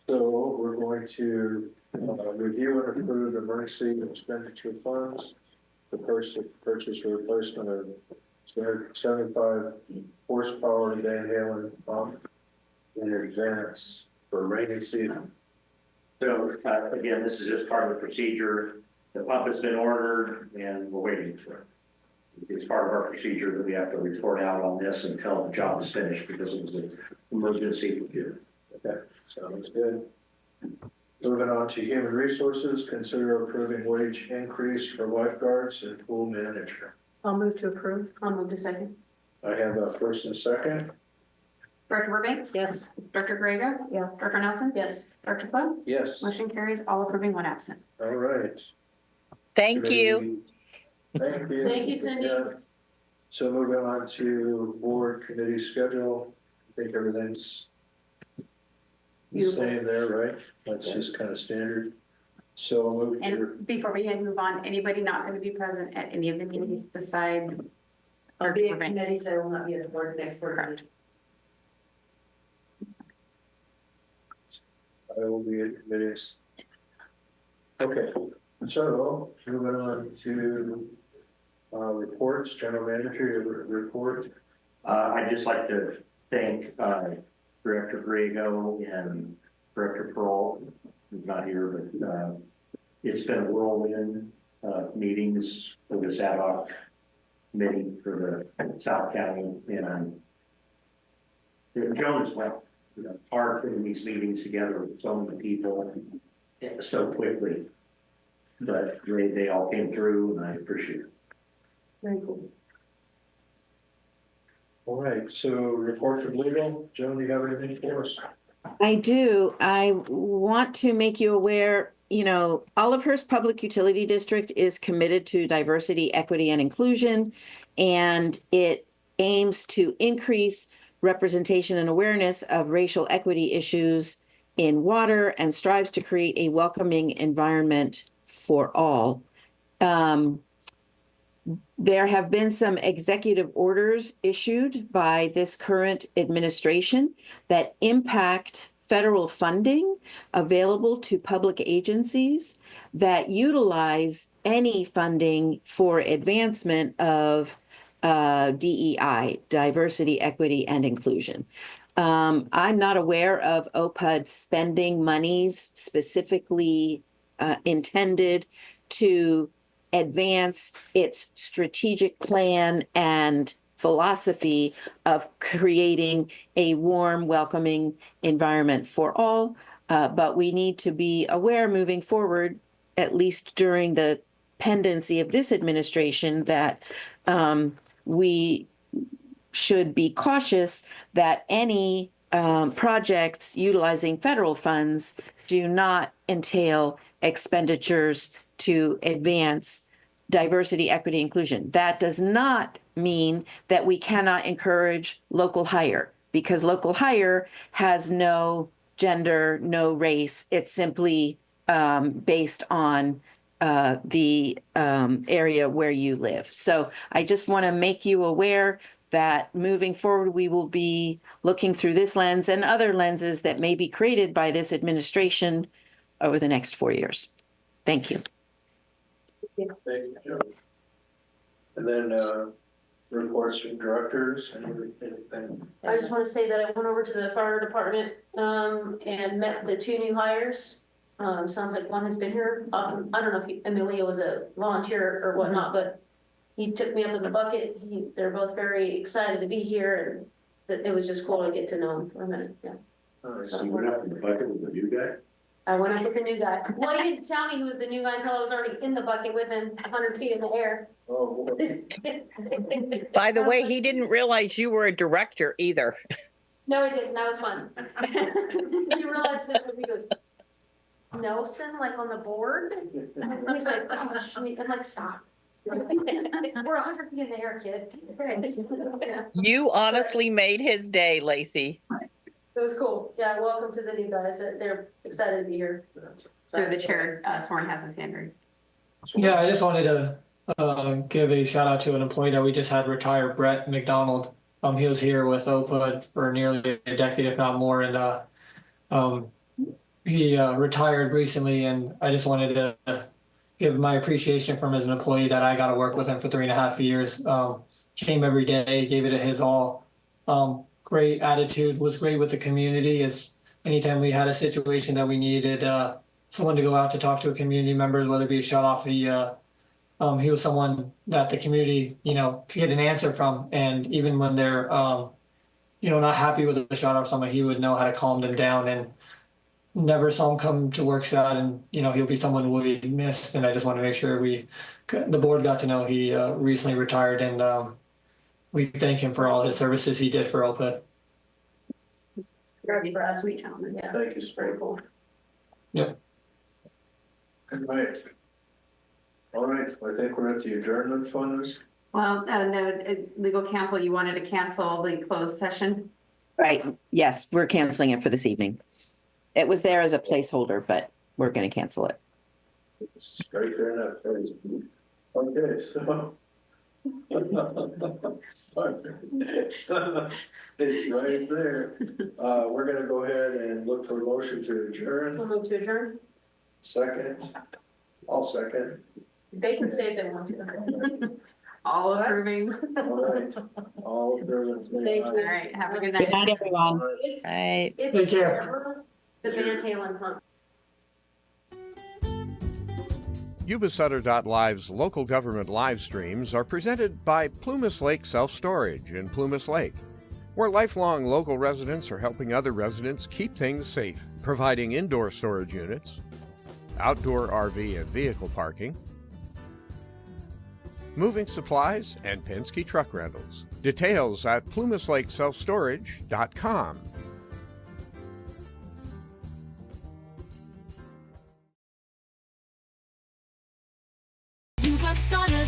so we're going to review and approve emergency expenditure funds to purchase a replacement of 75 horsepower Van Halen pump in advance for rainy season. So again, this is just part of the procedure. The pump has been ordered and we're waiting for it. It's part of our procedure that we have to report out on this until the job is finished because it was an emergency. Okay, sounds good. Moving on to human resources, consider approving wage increase for lifeguards and pool manager. I'll move to approve. I'll move to second. I have a first and second. Director Burbank? Yes. Director Grego? Yeah. Director Nelson? Yes. Director Plumm? Yes. Motion carries, all approving, one absent. All right. Thank you. Thank you. Thank you, Cindy. Yeah. So moving on to board committee schedule, I think everything's the same there, right? That's just kind of standard. So I'll move to, And before we move on, anybody not going to be present at any of the meetings besides I'll be Director in Burbank? committees, I will not be at the board next board. Correct. I will be at committees. Okay, so moving on to reports, general manager, your report. I'd just like to thank Director Grego and Director Pearl, who's not here, but it's been a whirlwind meetings for this ad hoc committee for the South County, and Joan as well. You know, hard putting these meetings together with so many people so quickly, but they all came through, and I appreciate it. Very cool. All right, so report from legal. Joan, do you have anything for us? I do. I want to make you aware, Olivehurst Public Utility District is committed to diversity, equity, and inclusion, and it aims to increase representation and awareness of racial equity issues in water and strives to create a welcoming environment for all. There have been some executive orders issued by this current administration that impact federal funding available to public agencies that utilize any funding for advancement of DEI, diversity, equity, and inclusion. I'm not aware of OPUD spending monies specifically intended to advance its strategic plan and philosophy of creating a warm, welcoming environment for all. But we need to be aware moving forward, at least during the pendency of this administration, that we should be cautious that any projects utilizing federal funds do not entail expenditures to advance diversity, equity, inclusion. That does not mean that we cannot encourage local hire, because local hire has no gender, no race. It's simply based on the area where you live. So I just want to make you aware that moving forward, we will be looking through this lens and other lenses that may be created by this administration over the next 4 years. Thank you. Thank you, Joan. And then reports from directors and anything. I just want to say that I went over to the fire department and met the 2 new hires. Sounds like one has been here. I don't know if Amelia was a volunteer or whatnot, but he took me up in the bucket. They're both very excited to be here, and it was just cool to get to know him for a minute. Yeah. So you went up in the bucket with the new guy? I went up with the new guy. Well, he didn't tell me he was the new guy until I was already in the bucket with him, 100 feet in the air. Oh, boy. By the way, he didn't realize you were a director either. No, he didn't. That was fun. He realized that he goes, Nelson, like on the board? And he's like, oh, I'm like, stop. We're 100 feet in the air, kid. Yeah. You honestly made his day, Lacey. It was cool. Yeah, welcome to the new guys. They're excited to be here. Through the chair, Sworn has his hand raised. Yeah, I just wanted to give a shout out to an employee that we just had retire, Brett McDonald. He was here with OPUD for nearly a decade, if not more, and he retired recently, and I just wanted to give my appreciation from as an employee that I got to work with him for 3.5 years. Came every day, gave it his all. Great attitude, was great with the community. As anytime we had a situation that we needed someone to go out to talk to a community members, whether it be a shut off, he was someone that the community, could get an answer from. And even when they're, not happy with the shut off someone, he would know how to calm them down, and never saw him come to work sad. And, he'll be someone we missed. And I just want to make sure the board got to know he recently retired, and we thank him for all his services he did for OPUD. That's brass sweet gentlemen, yeah. Thank you, Spring. Cool. Yep. Right. All right, I think we're at the adjournment funds. Well, no, legal counsel, you wanted to cancel the closed session? Right, yes, we're canceling it for this evening. It was there as a placeholder, but we're gonna cancel it. Right there in that phrase. Okay, so. It's right there. We're gonna go ahead and look for a motion to adjourn. We'll move to adjourn. Second. I'll second. They can stay if they want to. All approving? All right. All approving. Thank All you. right, have a good Good night. night, everyone. It's, Right. it's Take care. the Van Halen hunt. Yuba-Sutter.live's local government live streams are presented by Plumas Lake Self-Storage in Plumas Lake, where lifelong local residents are helping other residents keep things safe, providing indoor storage units, outdoor RV and vehicle parking, moving supplies, and Penske truck rentals. Details at plumaslakeselfstorage.com.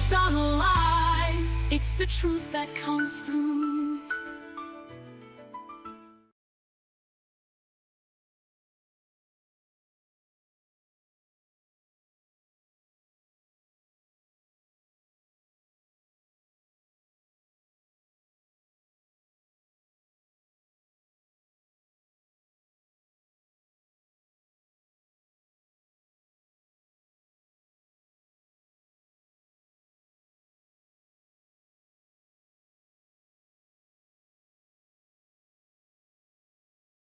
Yuba-Sutter.live. It's the truth that comes through.